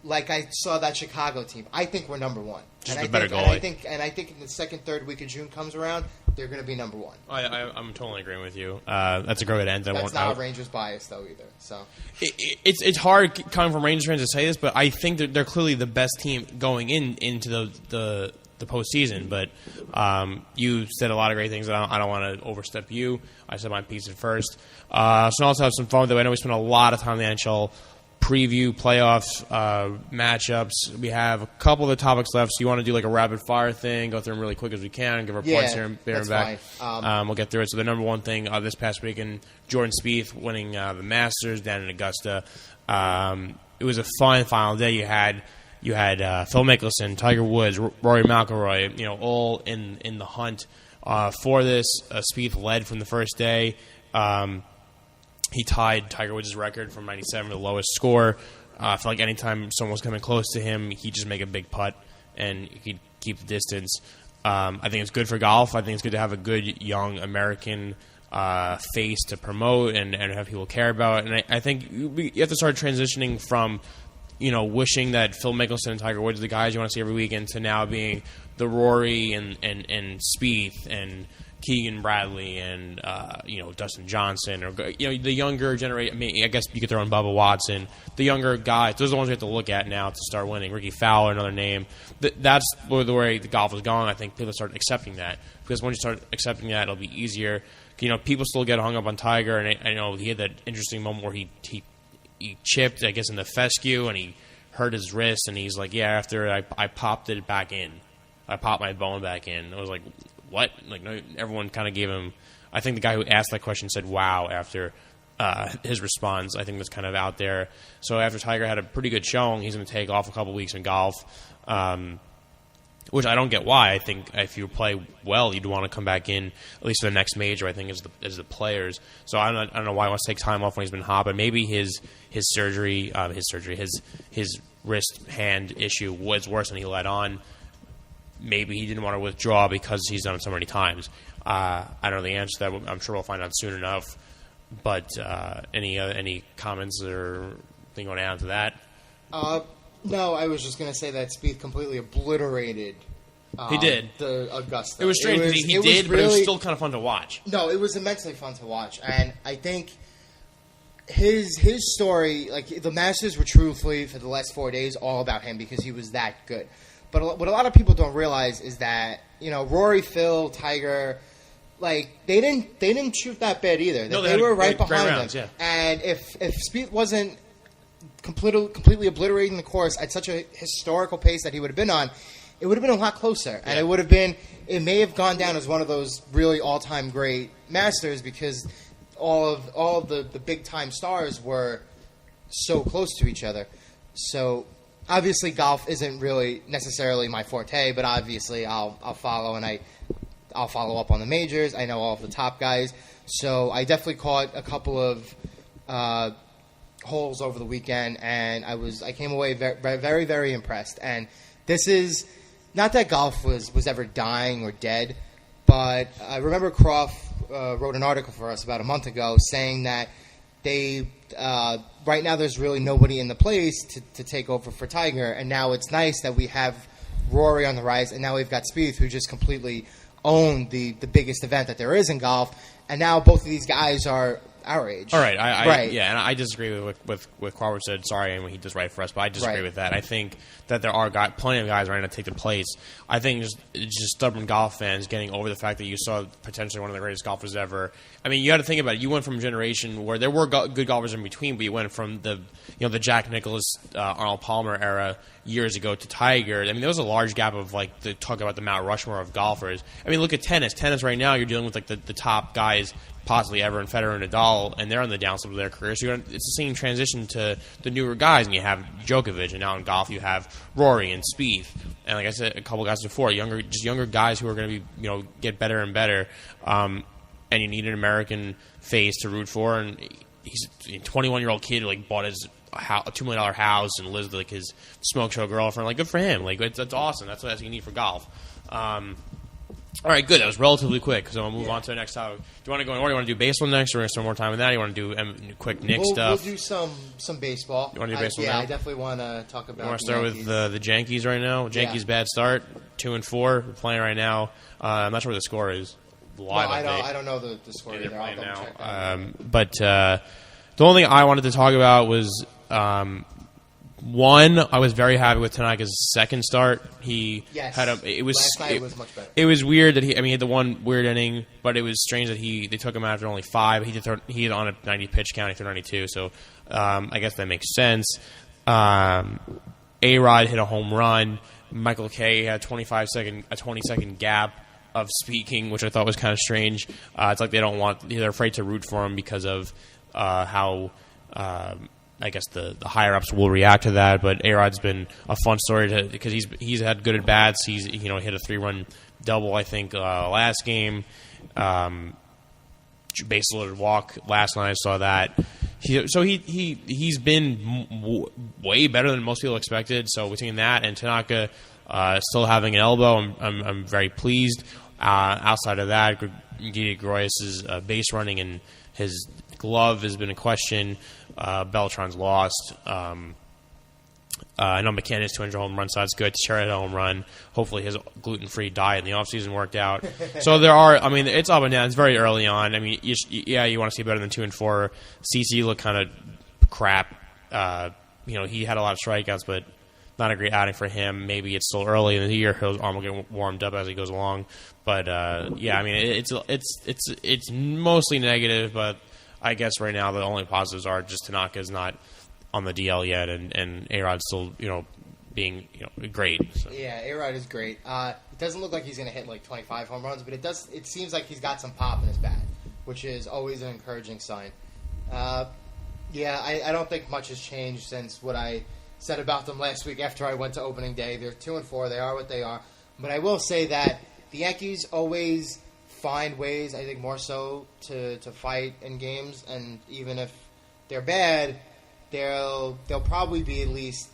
like I saw that Chicago team. I think we're number one. Just a better goalie. And I think in the second, third week of June comes around, they're going to be number one. I'm totally agreeing with you. That's a great end. That's not Rangers bias, though, either. So it's hard coming from Rangers fans to say this, but I think that they're clearly the best team going into the postseason. But you said a lot of great things. I don't want to overstep you. I said my piece at first. So I'll also have some fun, though. I know we spent a lot of time in the NHL preview playoffs matchups. We have a couple of the topics left, so you want to do like a rapid fire thing, go through them really quick as we can, give our points here and back. We'll get through it. So the number one thing this past weekend, Jordan Spieth winning the Masters down in Augusta. It was a fun final day. You had Phil Mickelson, Tiger Woods, Rory McIlroy, all in the hunt for this. Spieth led from the first day. He tied Tiger Woods' record from 97 to the lowest score. I feel like anytime someone was coming close to him, he'd just make a big putt and he'd keep the distance. I think it's good for golf. I think it's good to have a good young American face to promote and have people care about. And I think you have to start transitioning from, wishing that Phil Mickelson and Tiger Woods are the guys you want to see every weekend to now being the Rory and Spieth and Keegan Bradley and Dustin Johnson or the younger generation. I mean, I guess you could throw in Bubba Watson. The younger guys, those are the ones we have to look at now to start winning. Ricky Fowler, another name. That's the way the golf is going. I think people start accepting that because once you start accepting that, it'll be easier. People still get hung up on Tiger, and I know he had that interesting moment where he chipped, I guess, in the fescue and he hurt his wrist, and he's like, "Yeah, after I popped it back in, I popped my bone back in." I was like, what? Like, no, everyone kind of gave him. I think the guy who asked that question said, "Wow," after his response. I think that's kind of out there. So after Tiger had a pretty good showing, he's going to take off a couple weeks in golf, which I don't get why. I think if you play well, you'd want to come back in at least for the next major. I think as the players. So I don't know why he wants to take time off when he's been hot, but maybe his wrist hand issue was worse than he let on. Maybe he didn't want to withdraw because he's done it so many times. I don't know the answer to that. I'm sure we'll find out soon enough. But any comments or thing going to add to that? No, I was just going to say that Spieth completely obliterated. He did the Augusta. It was strange. He did, but it was still kind of fun to watch. No, it was immensely fun to watch, and I think his story, like the Masters, were truthfully for the last 4 days all about him because he was that good. But what a lot of people don't realize is that Rory, Phil, Tiger, like they didn't shoot that bad either. No, they were right behind rounds, them. Yeah. And if Spieth wasn't completely obliterating the course at such a historical pace that he would have been on, it would have been a lot closer. And it may have gone down as one of those really all-time great Masters because all of the big-time stars were so close to each other. So obviously, golf isn't really necessarily my forte, but obviously I'll follow, and I'll follow up on the majors. I know all of the top guys, so I definitely caught a couple of holes over the weekend, and I came away very, very, very impressed. And this is not that golf was ever dying or dead, but I remember Croft wrote an article for us about a month ago saying that they right now there's really nobody in the place to take over for Tiger, and now it's nice that we have Rory on the rise, and now we've got Spieth, who just completely owned the biggest event that there is in golf, and now both of these guys are our age. All right, yeah, and I disagree with Crawford said. Sorry, and he does right for us, but I disagree with that. I think that there are plenty of guys right now to take the place. I think it's just stubborn golf fans getting over the fact that you saw potentially one of the greatest golfers ever. I mean, you got to think about it. You went from a generation where there were good golfers in between, but you went from the Jack Nicklaus, Arnold Palmer era years ago to Tiger. I mean, there was a large gap of the talk about the Mount Rushmore of golfers. I mean, look at tennis. Tennis right now, you're dealing with the top guys possibly ever in Federer and Nadal, and they're on the downslope of their career. So it's the same transition to the newer guys, and you have Djokovic, and now in golf you have Rory and Spieth, and like I said, a couple guys before, younger guys who are going to be get better and better, and you need an American face to root for. And he's a 21-year-old kid who bought his $2 million house and lives with his smoke show girlfriend. Good for him. That's awesome. That's what you need for golf. All right, good. That was relatively quick, so I'll move on to the next topic. Do you want to go in order? You want to do baseball next, or we're going to spend more time on that? You want to do quick Knicks stuff? We'll do some baseball. You want to do baseball now? I definitely want to talk about. You want to start with the Yankees right now? Yankees bad start, 2-4. We're playing right now. I'm not sure what the score is. Live, I don't know the score either. They're playing now. But the only thing I wanted to talk about was. One, I was very happy with Tanaka's second start. Last night was much better. It was weird that he had the one weird inning, but it was strange that they took him out after only 5. He had on a 90 pitch count, he threw 92, so I guess that makes sense. A-Rod hit a home run. Michael Kay had a 20-second gap of speaking, which I thought was kind of strange. It's like they're afraid to root for him because of how. I guess the higher ups will react to that, but A-Rod's been a fun story because he's had good at bats. He's hit a 3-run double I think last game. Base loaded walk last night. I saw that. He's been way better than most people expected. So between that and Tanaka still having an elbow, I'm very pleased. Outside of that, Guillermo's base running and his glove has been a question. Beltran's lost. I know McKennan's 200 home run, so that's good. Teixeira had a home run. Hopefully his gluten-free diet in the offseason worked out. So it's up and down. It's very early on. I mean, you want to see better than 2-4. CC looked kind of crap. He had a lot of strikeouts, but not a great outing for him. Maybe it's still early in the year. His arm will get warmed up as he goes along. But, I mean, it's mostly negative, but I guess right now the only positives are just Tanaka's not on the DL yet, and A-Rod's still, being great. So. Yeah, A-Rod is great. It doesn't look like he's going to hit 25 home runs, but it seems like he's got some pop in his bat, which is always an encouraging sign. I don't think much has changed since what I said about them last week after I went to opening day. They're 2-4. They are what they are. But I will say that the Yankees always find ways, I think more so, to fight in games, and even if they're bad, they'll probably be at least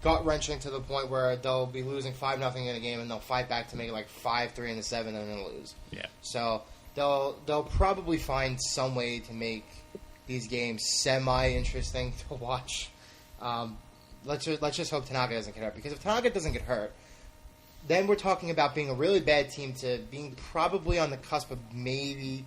gut-wrenching to the point where they'll be losing 5-0 in a game, and they'll fight back to make it 5-3 in the 7th and then lose. Yeah. So they'll probably find some way to make these games semi-interesting to watch. Let's just hope Tanaka doesn't get hurt, because if Tanaka doesn't get hurt, then we're talking about being a really bad team to being probably on the cusp of maybe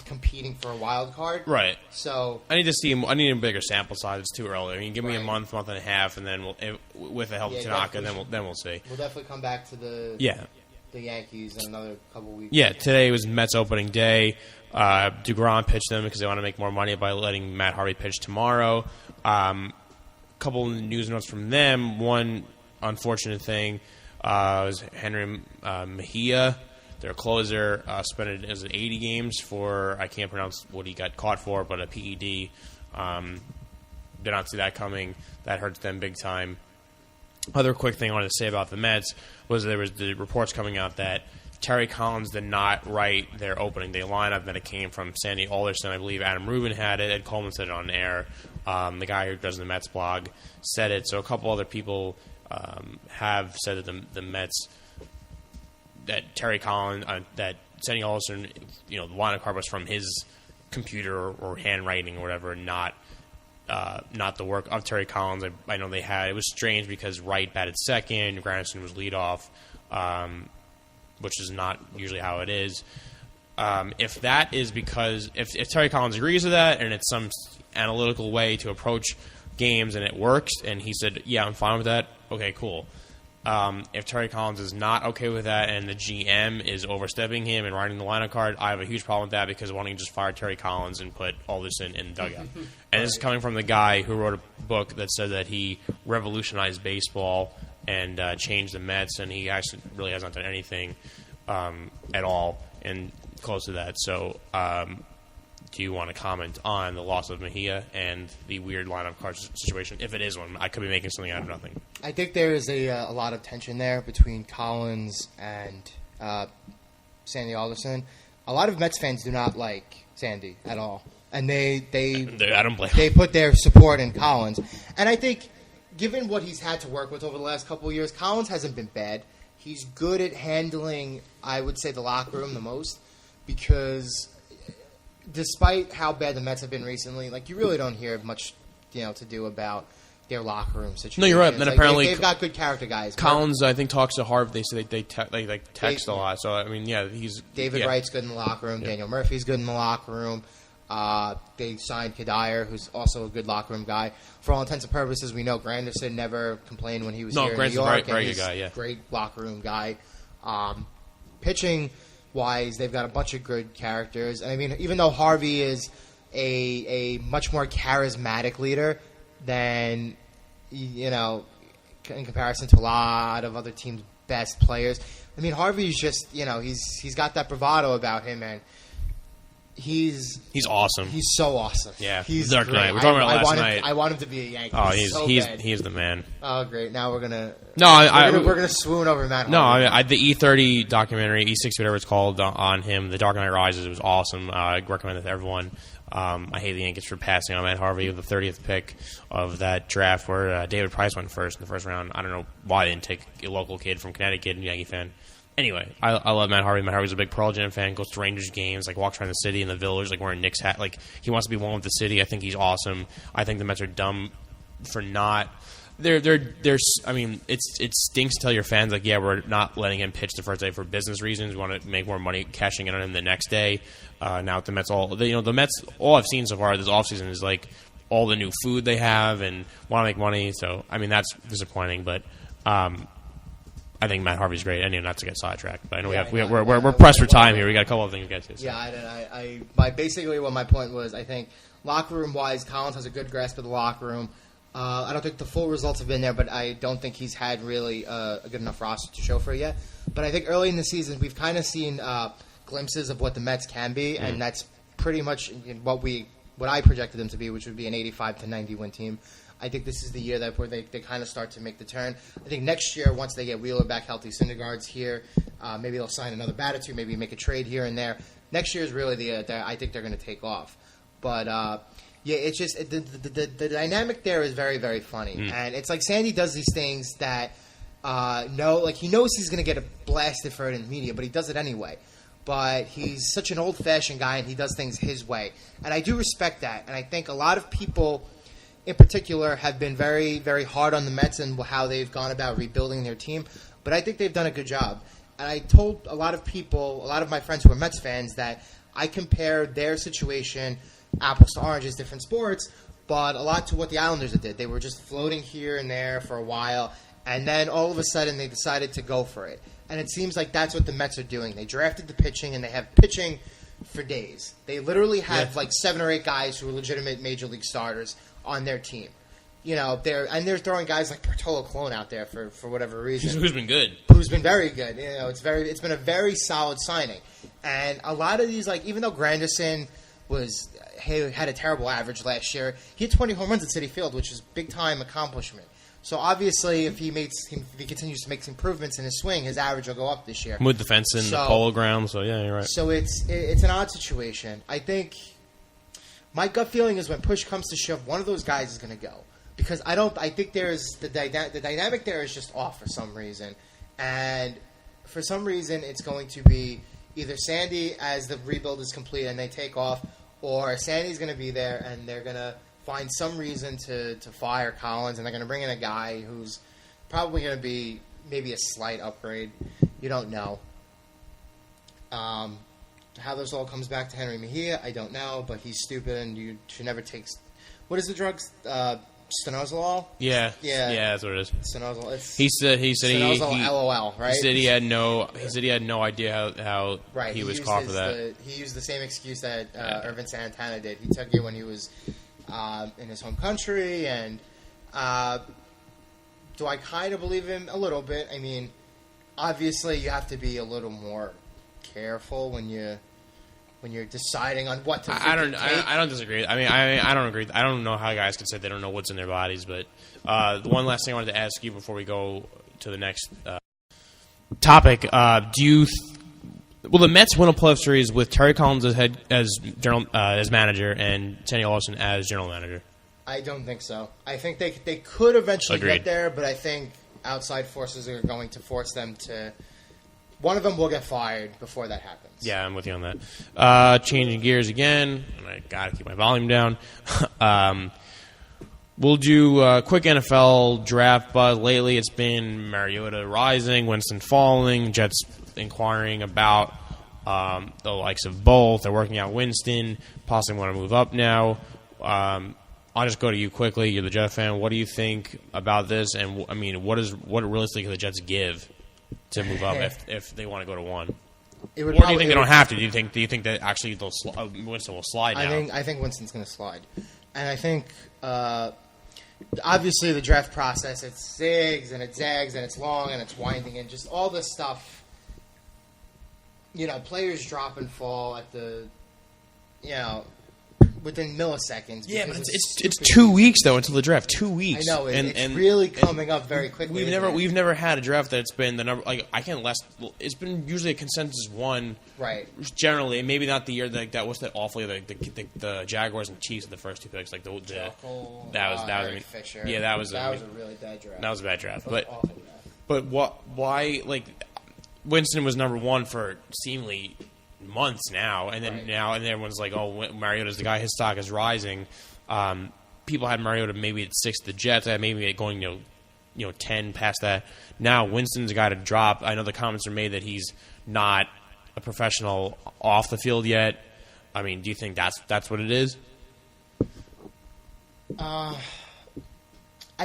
competing for a wild card. Right. So I need a bigger sample size. It's too early. I mean, give me a month and a half, and then with the help of Tanaka, then we'll see. We'll definitely come back to the Yankees in another couple weeks. Yeah, today was Mets opening day. DeGrom pitched them because they want to make more money by letting Matt Harvey pitch tomorrow. Couple news notes from them. One unfortunate thing. Was Jenrry Mejia, their closer, suspended as 80 games for, I can't pronounce what he got caught for, but a PED. Did not see that coming. That hurts them big time. Other quick thing I wanted to say about the Mets was there was the reports coming out that Terry Collins did not write their opening day lineup, that it came from Sandy Alderson. I believe Adam Rubin had it. Ed Coleman said it on air. The guy who does the Mets blog said it. So a couple other people have said that the Mets, that Terry Collins, that Sandy Alderson, the lineup card was from his computer or handwriting or whatever, not the work of Terry Collins. I know they had. It was strange because Wright batted second, Granderson was leadoff, which is not usually how it is. If that is because if Terry Collins agrees with that and it's some analytical way to approach games and it works, and he said, "Yeah, I'm fine with that." Okay, cool. If Terry Collins is not okay with that and the GM is overstepping him and writing the lineup card, I have a huge problem with that because why don't you just fire Terry Collins and put Alderson in the dugout? And this is coming from the guy who wrote a book that said that he revolutionized baseball and changed the Mets, and he actually really has not done anything at all and close to that. So do you want to comment on the loss of Mejia and the weird lineup card situation, if it is one? I could be making something out of nothing. I think there is a lot of tension there between Collins and Sandy Alderson. A lot of Mets fans do not like Sandy at all, and I don't blame they put their support in Collins. And I think, given what he's had to work with over the last couple of years, Collins hasn't been bad. He's good at handling, I would say, the locker room the most, because despite how bad the Mets have been recently, you really don't hear much, to do about their locker room situation. No, you're right. And apparently they've got good character guys. Collins, I think, talks to Harv. They say they text a lot. So I mean, yeah, he's David Wright's good in the locker room. Yeah. Daniel Murphy's good in the locker room. They signed Kadire, who's also a good locker room guy. For all intents and purposes, we know Granderson never complained when he was here in New York. Very good guy, yeah. Great locker room guy. Pitching wise, they've got a bunch of good characters. And I mean, even though Harvey is a much more charismatic leader than, in comparison to a lot of other teams' best players, I mean, Harvey's just, he's got that bravado about him, and he's awesome. He's so awesome. Yeah, he's Dark Knight. We're talking about last night. I want him to be a Yankee. Oh, he's the man. Oh, great! Now we're gonna we're gonna swoon over Matt. No, the E30 documentary, E60, whatever it's called, on him, The Dark Knight Rises. It was awesome. I recommend it to everyone. I hate the Yankees for passing on Matt Harvey with the 30th pick of that draft where David Price went first in the first round. I don't know why they didn't take a local kid from Connecticut, a Yankee fan. Anyway, I love Matt Harvey. Matt Harvey's a big Pearl Jam fan, goes to Rangers games, walks around the city in the village, wearing Knicks hat. He wants to be one with the city. I think he's awesome. I think the Mets are dumb for not. I mean, it stinks to tell your fans, we're not letting him pitch the first day for business reasons. We want to make more money cashing in on him the next day. Now with the Mets, the Mets, all I've seen so far this offseason is all the new food they have and want to make money. So, I mean, that's disappointing, but I think Matt Harvey's great. Anyway, not to get sidetracked, but I know we're pressed for time here. We got a couple of things to get to. So. Yeah, basically what my point was, I think locker room wise, Collins has a good grasp of the locker room. I don't think the full results have been there, but I don't think he's had really a good enough roster to show for it yet. But I think early in the season, we've kind of seen glimpses of what the Mets can be, and that's pretty much what I projected them to be, which would be an 85 to 90 win team. I think this is the year where they kind of start to make the turn. I think next year, once they get Wheeler back healthy, Syndergaard's here, maybe they'll sign another bat or two, maybe make a trade here and there. Next year is really I think they're going to take off. But, it's just the dynamic there is very, very funny. And it's Sandy does these things that, he knows he's going to get blasted for it in the media, but he does it anyway. But he's such an old-fashioned guy, and he does things his way. And I do respect that. And I think a lot of people in particular have been very, very hard on the Mets and how they've gone about rebuilding their team. But I think they've done a good job. And I told a lot of people, a lot of my friends who are Mets fans, that I compare their situation, apples to oranges, different sports, but a lot to what the Islanders did. They were just floating here and there for a while, and then all of a sudden they decided to go for it. And it seems like that's what the Mets are doing. They drafted the pitching, and they have pitching for days. They literally have 7 or 8 guys who are legitimate major league starters on their team. They're throwing guys like Bartolo Colon out there for whatever reason. Who's been good. Who's been very good. It's been a very solid signing. And a lot of these, even though Granderson had a terrible average last year, he had 20 home runs at Citi Field, which is big time accomplishment. So obviously, if he continues to make improvements in his swing, his average will go up this year. With the fence and the polo ground, so yeah, you're right. So it's an odd situation. I think my gut feeling is when push comes to shove, one of those guys is going to go, because I think there's the dynamic there is just off for some reason, and for some reason it's going to be either Sandy, as the rebuild is complete and they take off, or Sandy's going to be there and they're going to find some reason to fire Collins, and they're going to bring in a guy who's probably going to be maybe a slight upgrade. You don't know. How this all comes back to Jenrry Mejia, I don't know, but he's stupid, and you should never take... What is the drug? Stanozolol? Yeah, that's what it is. Stanozolol. He said Stanozolol, LOL, right? He said he had no idea how right. he was caught for that. He used the same excuse that Irvin Santana did. He took it when he was in his home country, and do I kind of believe him? A little bit. I mean, obviously you have to be a little more careful when you're deciding on what to take. I don't disagree. I don't agree. I don't know how guys can say they don't know what's in their bodies. But the one last thing I wanted to ask you before we go to the next topic: will the Mets win a playoff series with Terry Collins as manager and Sandy Alderson as general manager? I don't think so. I think they could eventually Agreed. get there, but I think outside forces are going to force them to. One of them will get fired before that happens. Yeah, I'm with you on that. Changing gears again, and I gotta keep my volume down. We'll do a quick NFL draft buzz. Lately, it's been Mariota rising, Winston falling, Jets inquiring about the likes of both. They're working out Winston, possibly want to move up now. I'll just go to you quickly. You're the Jet fan. What do you think about this? And I mean, what realistically can the Jets give to move up if they want to go to one? Or do you think they don't have to? Do you think that actually Winston will slide now? I think Winston's going to slide, and I think obviously the draft process, it zigs and it zags and it's long and it's winding and just all this stuff. Players drop and fall at the within milliseconds. Yeah, but it's 2 weeks though until the draft. 2 weeks. I know, it's really coming up very quickly. We've never had a draft that's been the number it's been usually a consensus one. Right. Generally, maybe not the year that was that awfully the Jaguars and Chiefs at the first two picks that was Eric Fisher. Yeah, that was a really bad draft. That was a bad draft. Awful draft. But why Winston was number one for seemingly months now, and then right. now and everyone's like, oh, Mariota's the guy. His stock is rising. People had Mariota maybe at 6, the Jets maybe going 10 past that. Now Winston's a guy to drop. I know the comments are made that he's not a professional off the field yet. I mean, do you think that's what it is? I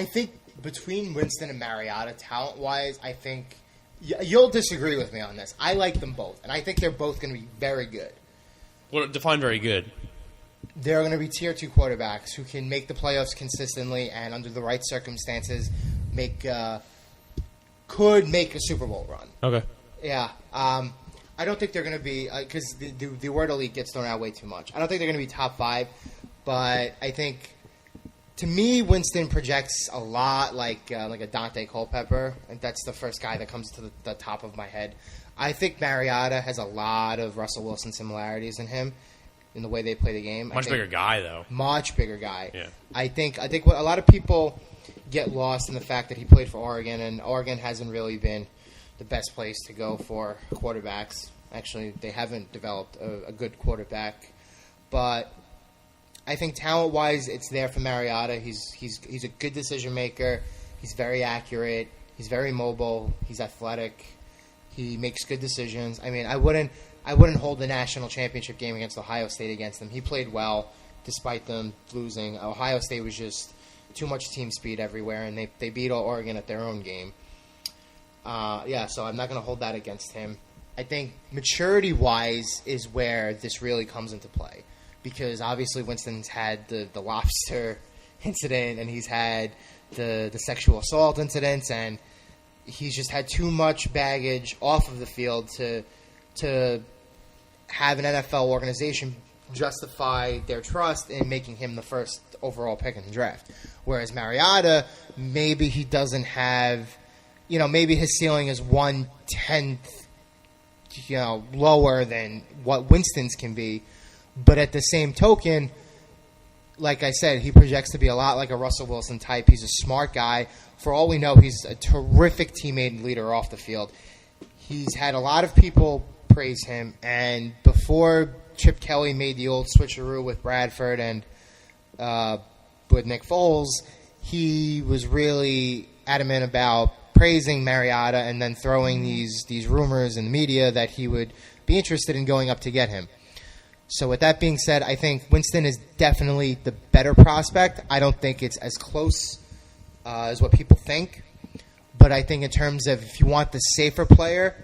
think between Winston and Mariota, talent wise, I think. You'll disagree with me on this. I like them both, and I think they're both going to be very good. Well, define very good. They're going to be Tier 2 quarterbacks who can make the playoffs consistently and under the right circumstances could make a Super Bowl run. Okay. Yeah. I don't think they're going to be because the word elite gets thrown out way too much. I don't think they're going to be top 5, but I think. To me, Winston projects a lot like a Dante Culpepper, and that's the first guy that comes to the top of my head. I think Mariota has a lot of Russell Wilson similarities in him, in the way they play the game. Much bigger guy, though. Much bigger guy. Yeah. I think what a lot of people get lost in the fact that he played for Oregon, and Oregon hasn't really been the best place to go for quarterbacks. Actually, they haven't developed a good quarterback, but. I think talent-wise, it's there for Mariota. He's a good decision-maker. He's very accurate. He's very mobile. He's athletic. He makes good decisions. I mean, I wouldn't hold the national championship game against Ohio State against him. He played well, despite them losing. Ohio State was just too much team speed everywhere, and they beat Oregon at their own game. So I'm not going to hold that against him. I think maturity-wise is where this really comes into play. Because obviously Winston's had the lobster incident, and he's had the sexual assault incidents, and he's just had too much baggage off of the field to have an NFL organization justify their trust in making him the first overall pick in the draft. Whereas Mariota, maybe he doesn't have, maybe his ceiling is 1/10, lower than what Winston's can be. But at the same token, like I said, he projects to be a lot like a Russell Wilson type. He's a smart guy. For all we know, he's a terrific teammate and leader off the field. He's had a lot of people praise him. And before Chip Kelly made the old switcheroo with Bradford and with Nick Foles, he was really adamant about praising Mariota and then throwing these rumors in the media that he would be interested in going up to get him. So with that being said, I think Winston is definitely the better prospect. I don't think it's as close as what people think. But I think in terms of if you want the safer player,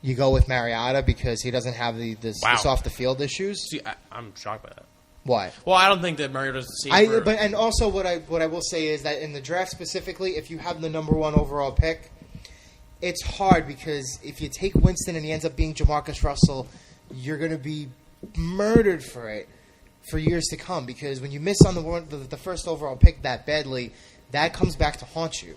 you go with Mariota because he doesn't have this off-the-field issues. See, I'm shocked by that. Why? Well, I don't think that Mariota's the safer. And also what I will say is that in the draft specifically, if you have the number 1 overall pick, it's hard because if you take Winston and he ends up being Jamarcus Russell, you're going to be murdered for it for years to come because when you miss on the first overall pick that badly, that comes back to haunt you.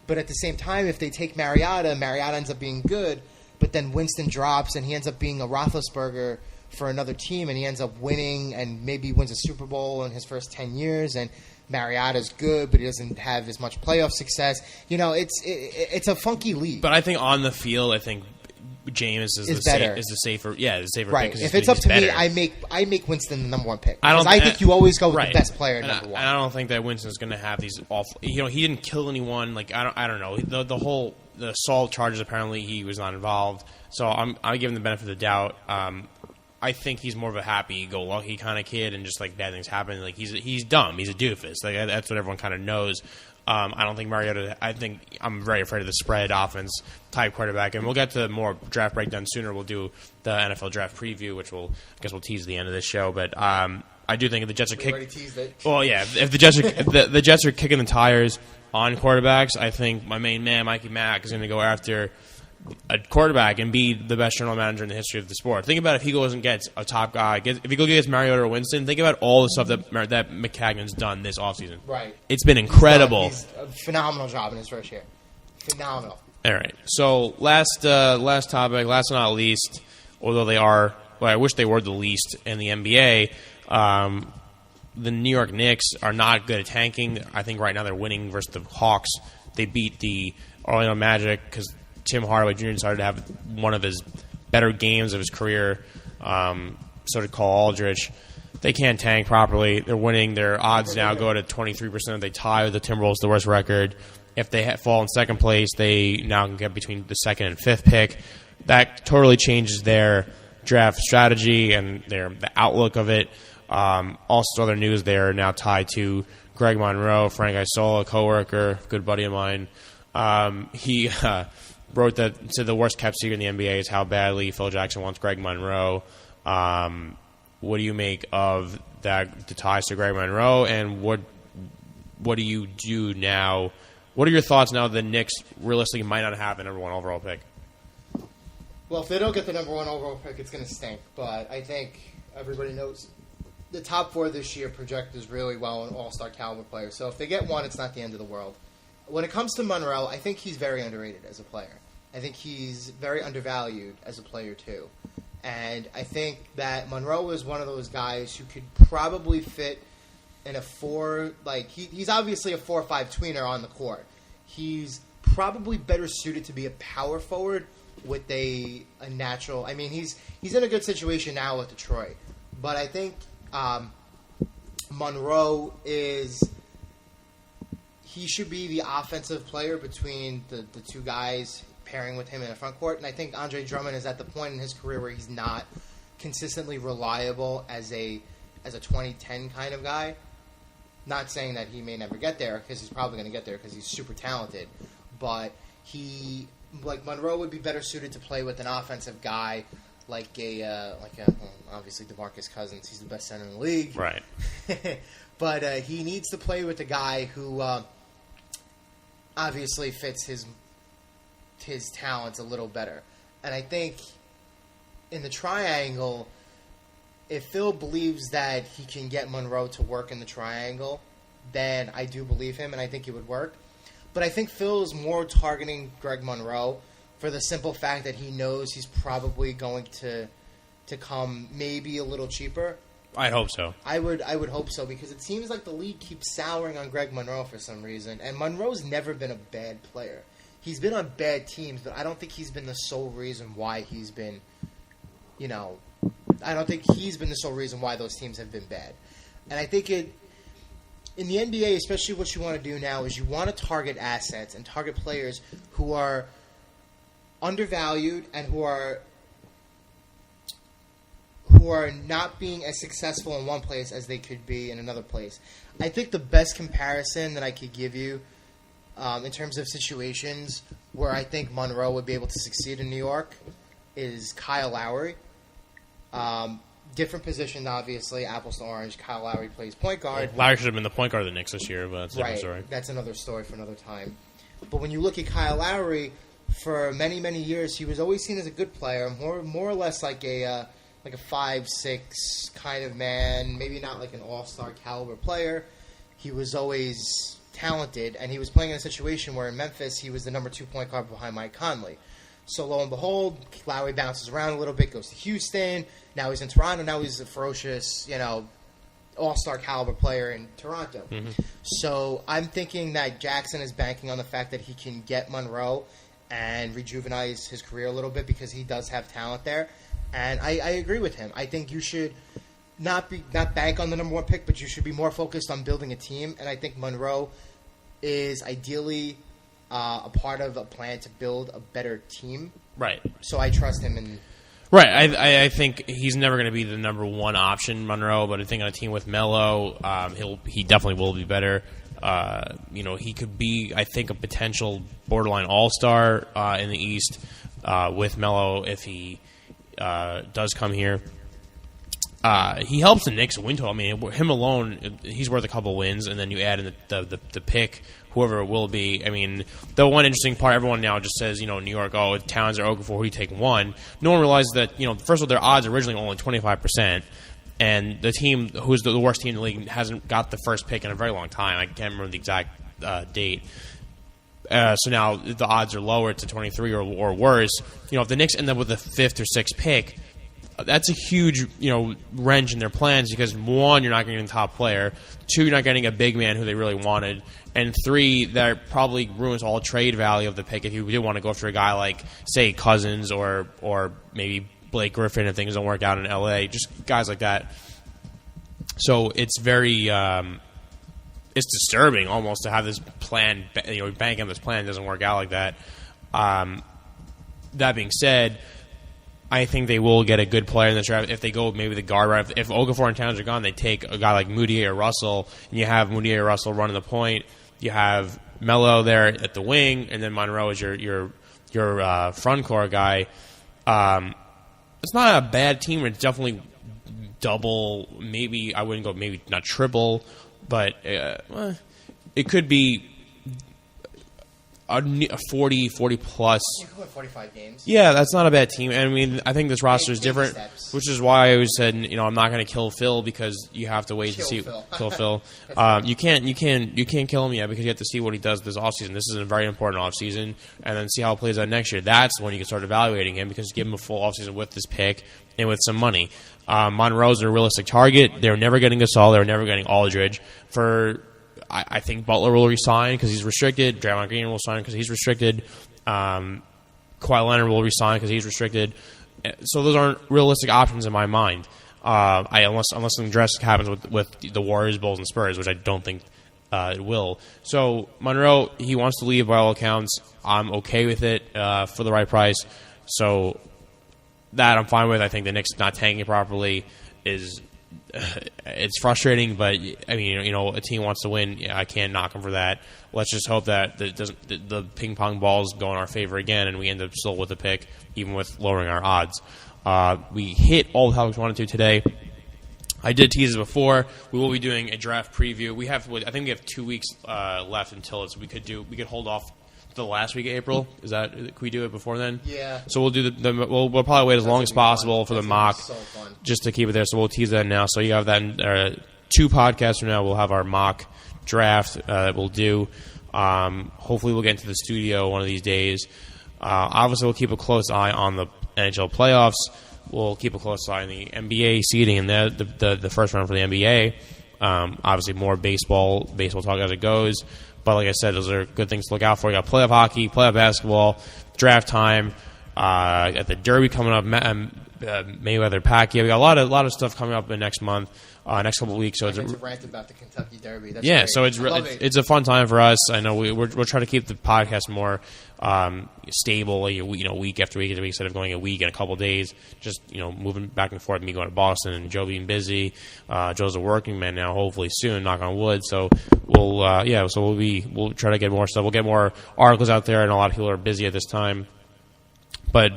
But at the same time, if they take Mariota ends up being good, but then Winston drops and he ends up being a Roethlisberger for another team and he ends up winning and maybe wins a Super Bowl in his first 10 years and Mariota's good, but he doesn't have as much playoff success. It's a funky league. But I think on the field, I think Jameis is the safer right. pick. If it's up to me, I make Winston the number 1 pick. Because I think you always go with the best player at number 1. And I don't think that Winston's going to have these awful. He didn't kill anyone. Like I don't know. The assault charges, apparently he was not involved. So I give him the benefit of the doubt. I think he's more of a happy-go-lucky kind of kid, and just like bad things happen. Like he's dumb. He's a doofus. Like that's what everyone kind of knows. I don't think Mariota. I think I'm very afraid of the spread offense type quarterback, and we'll get to more draft breakdown sooner. We'll do the NFL draft preview, which we'll tease at the end of this show. But I do think if the Jets are already teased it. Well, yeah, if the Jets are the Jets are kicking the tires on quarterbacks, I think my main man Mikey Mack is going to go after a quarterback and be the best general manager in the history of the sport. Think about if he goes and gets a top guy. If he goes against Mariota or Winston, think about all the stuff that McCagnon's done this offseason. Right. It's been incredible. He's a phenomenal job in his first year. Phenomenal. All right. So last topic, last but not least, although they are, I wish they were the least in the NBA, the New York Knicks are not good at tanking. I think right now they're winning versus the Hawks. They beat the Orlando Magic because Tim Hardaway Jr. decided to have one of his better games of his career. So did Cole Aldrich. They can't tank properly. They're winning. Their odds now go to 23%. They tie with the Timberwolves, the worst record. If they fall in second place, they now can get between the second and fifth pick. That totally changes their draft strategy and the outlook of it. Also, other news, they are now tied to Greg Monroe, Frank Isola, coworker, good buddy of mine. He wrote that said the worst kept secret in the NBA is how badly Phil Jackson wants Greg Monroe. What do you make of that? The ties to Greg Monroe, and what do you do now? What are your thoughts now that the Knicks realistically might not have the number 1 overall pick? Well, if they don't get the number 1 overall pick, it's going to stink. But I think everybody knows the top 4 this year project is really well an all-star caliber player. So if they get one, it's not the end of the world. When it comes to Monroe, I think he's very underrated as a player. I think he's very undervalued as a player, too. And I think that Monroe is one of those guys who could probably fit in a 4, he's obviously a 4 or 5 tweener on the court. He's probably better suited to be a power forward with a natural. I mean, he's in a good situation now with Detroit. But I think Monroe he should be the offensive player between the two guys pairing with him in the front court. And I think Andre Drummond is at the point in his career where he's not consistently reliable as a 2010 kind of guy. Not saying that he may never get there, because he's probably going to get there because he's super talented. But Monroe would be better suited to play with an offensive guy like obviously DeMarcus Cousins. He's the best center in the league. Right. But he needs to play with a guy who obviously fits his talents a little better. And I think in the triangle, if Phil believes that he can get Monroe to work in the triangle, then I do believe him, and I think it would work. But I think Phil is more targeting Greg Monroe for the simple fact that he knows he's probably going to come maybe a little cheaper. I hope so. I would hope so, because it seems like the league keeps souring on Greg Monroe for some reason, and Monroe's never been a bad player. he's been on bad teams, but I don't think he's been the sole reason why he's been, I don't think he's been the sole reason why those teams have been bad. And I think in the NBA, especially what you want to do now is you want to target assets and target players who are undervalued and who are not being as successful in one place as they could be in another place. I think the best comparison that I could give you in terms of situations where I think Monroe would be able to succeed in New York is Kyle Lowry. Different position, obviously, apples to orange. Kyle Lowry plays point guard. Well, Lowry should have been the point guard of the Knicks this year, but that's a different story. That's another story for another time. But when you look at Kyle Lowry, for many, many years, he was always seen as a good player, more or less like a 5'6" kind of man, maybe not like an all-star caliber player. He was always talented, and he was playing in a situation where in Memphis he was the number 2 point guard behind Mike Conley. So lo and behold, Lowry bounces around a little bit, goes to Houston. Now he's in Toronto. Now he's a ferocious, all-star caliber player in Toronto. Mm-hmm. So I'm thinking that Jackson is banking on the fact that he can get Monroe and rejuvenate his career a little bit because he does have talent there. And I agree with him. I think you should not bank on the number 1 pick, but you should be more focused on building a team. And I think Monroe is ideally a part of a plan to build a better team. Right. So I trust him in. Right. I think he's never going to be the number 1 option, Monroe, but I think on a team with Melo, he definitely will be better. He could be, I think, a potential borderline all-star in the East with Melo if he does come here. He helps the Knicks win total. I mean, him alone, he's worth a couple wins, and then you add in the pick, whoever it will be. I mean, the one interesting part, everyone now just says, New York, Towns or Okafor, who do you take 1? No one realizes that, first of all, their odds originally only 25%, and the team who's the worst team in the league hasn't got the first pick in a very long time. I can't remember the exact date. So now the odds are lower to 23 or worse. If the Knicks end up with a 5th or 6th pick, that's a huge, wrench in their plans because 1, you're not getting a top player. 2, you're not getting a big man who they really wanted. And 3, that probably ruins all trade value of the pick if you did want to go after a guy like, say, Cousins or maybe Blake Griffin if things don't work out in L.A., just guys like that. So it's very it's disturbing almost to have this plan, bank on this plan doesn't work out like that. That being said, I think they will get a good player in this draft. If they go maybe the guard route, if Okafor and Towns are gone, they take a guy like Moutier or Russell, and you have Moutier or Russell running the point. You have Melo there at the wing, and then Monroe is your front court guy. It's not a bad team. It's definitely double. Maybe I wouldn't go. Maybe not triple, but it could be a 40 plus. You could win 45 games. Yeah, that's not a bad team. I mean, I think this roster is different, steps. which is why I always said, I'm not going to kill Phil because you have to wait to see kill Phil. You can't kill him yet because you have to see what he does this offseason. This is a very important offseason, and then see how it plays out next year. That's when you can start evaluating him because you give him a full offseason with this pick and with some money. Monroe's a realistic target. They're never getting Gasol. They're never getting Aldridge. I think Butler will resign because he's restricted. Draymond Green will sign because he's restricted. Kawhi Leonard will resign because he's restricted. So those aren't realistic options in my mind. Unless something drastic happens with the Warriors, Bulls, and Spurs, which I don't think it will. So Monroe, he wants to leave by all accounts. I'm okay with it for the right price. So that I'm fine with. I think the Knicks not tanking properly is. It's frustrating, but I mean, a team wants to win. Yeah, I can't knock them for that. Let's just hope that the ping pong balls go in our favor again, and we end up still with a pick, even with lowering our odds. We hit all the topics we wanted to today. I did tease it before. We will be doing a draft preview. I think we have 2 weeks left until it's. We could hold off the last week of April. Can we do it before then? Yeah. So we'll do we'll probably wait as long as possible for the mock, so fun. Just to keep it there. So we'll tease that now. So you have that in, 2 podcasts from now. We'll have our mock draft that we'll do. Hopefully we'll get into the studio one of these days. Obviously we'll keep a close eye on the NHL playoffs. We'll keep a close eye on the NBA seeding and the first round for the NBA. Obviously more baseball talk as it goes. But like I said, those are good things to look out for. You got playoff hockey, playoff basketball, draft time, at the Derby coming up, Mayweather Pacquiao. We got a lot of stuff coming up in next month, next couple of weeks. So it's a rant about the Kentucky Derby. That's yeah, great. so it's a fun time for us. I know we're trying to keep the podcast more stable, week after week instead of going a week and a couple of days. Just moving back and forth. Me going to Boston and Joe being busy. Joe's a working man now. Hopefully soon, knock on wood. So we'll try to get more stuff. We'll get more articles out there, and a lot of people are busy at this time. But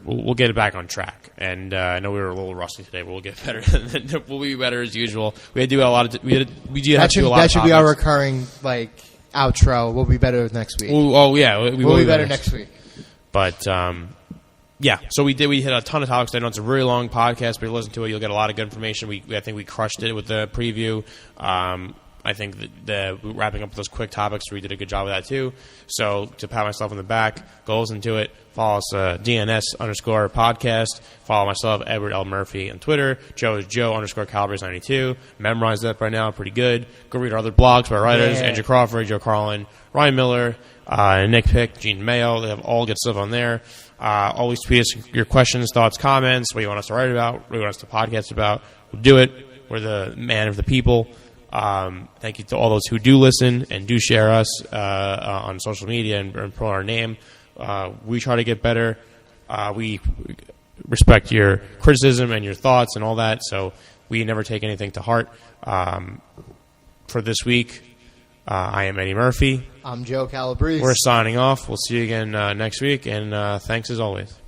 we'll get it back on track. And I know we were a little rusty today, but we'll get better. We'll be better as usual. We do a lot of. We do have to do a lot. That should be our recurring outro. We'll be better next week. We'll be better next week. But so we hit a ton of topics. I know it's a really long podcast, but you listen to it, you'll get a lot of good information. I think we crushed it with the preview. I think that wrapping up those quick topics, we did a good job of that too. So to pat myself on the back, go listen to it. Follow us, DNS_podcast. Follow myself, Edward L. Murphy, on Twitter. Joe is Joe_Calabrese92. Memorize that by now, pretty good. Go read our other blogs by writers, Andrew Crawford, Joe Carlin, Ryan Miller, Nick Pick, Gene Mayo. They have all good stuff on there. Always tweet us your questions, thoughts, comments, what you want us to write about, what you want us to podcast about. We'll do it. We're the man of the people. Thank you to all those who do listen and do share us on social media and put our name. We try to get better. We respect your criticism and your thoughts and all that, so we never take anything to heart. For this week, I am Eddie Murphy. I'm Joe Calabrese. We're signing off. We'll see you again next week, and thanks as always.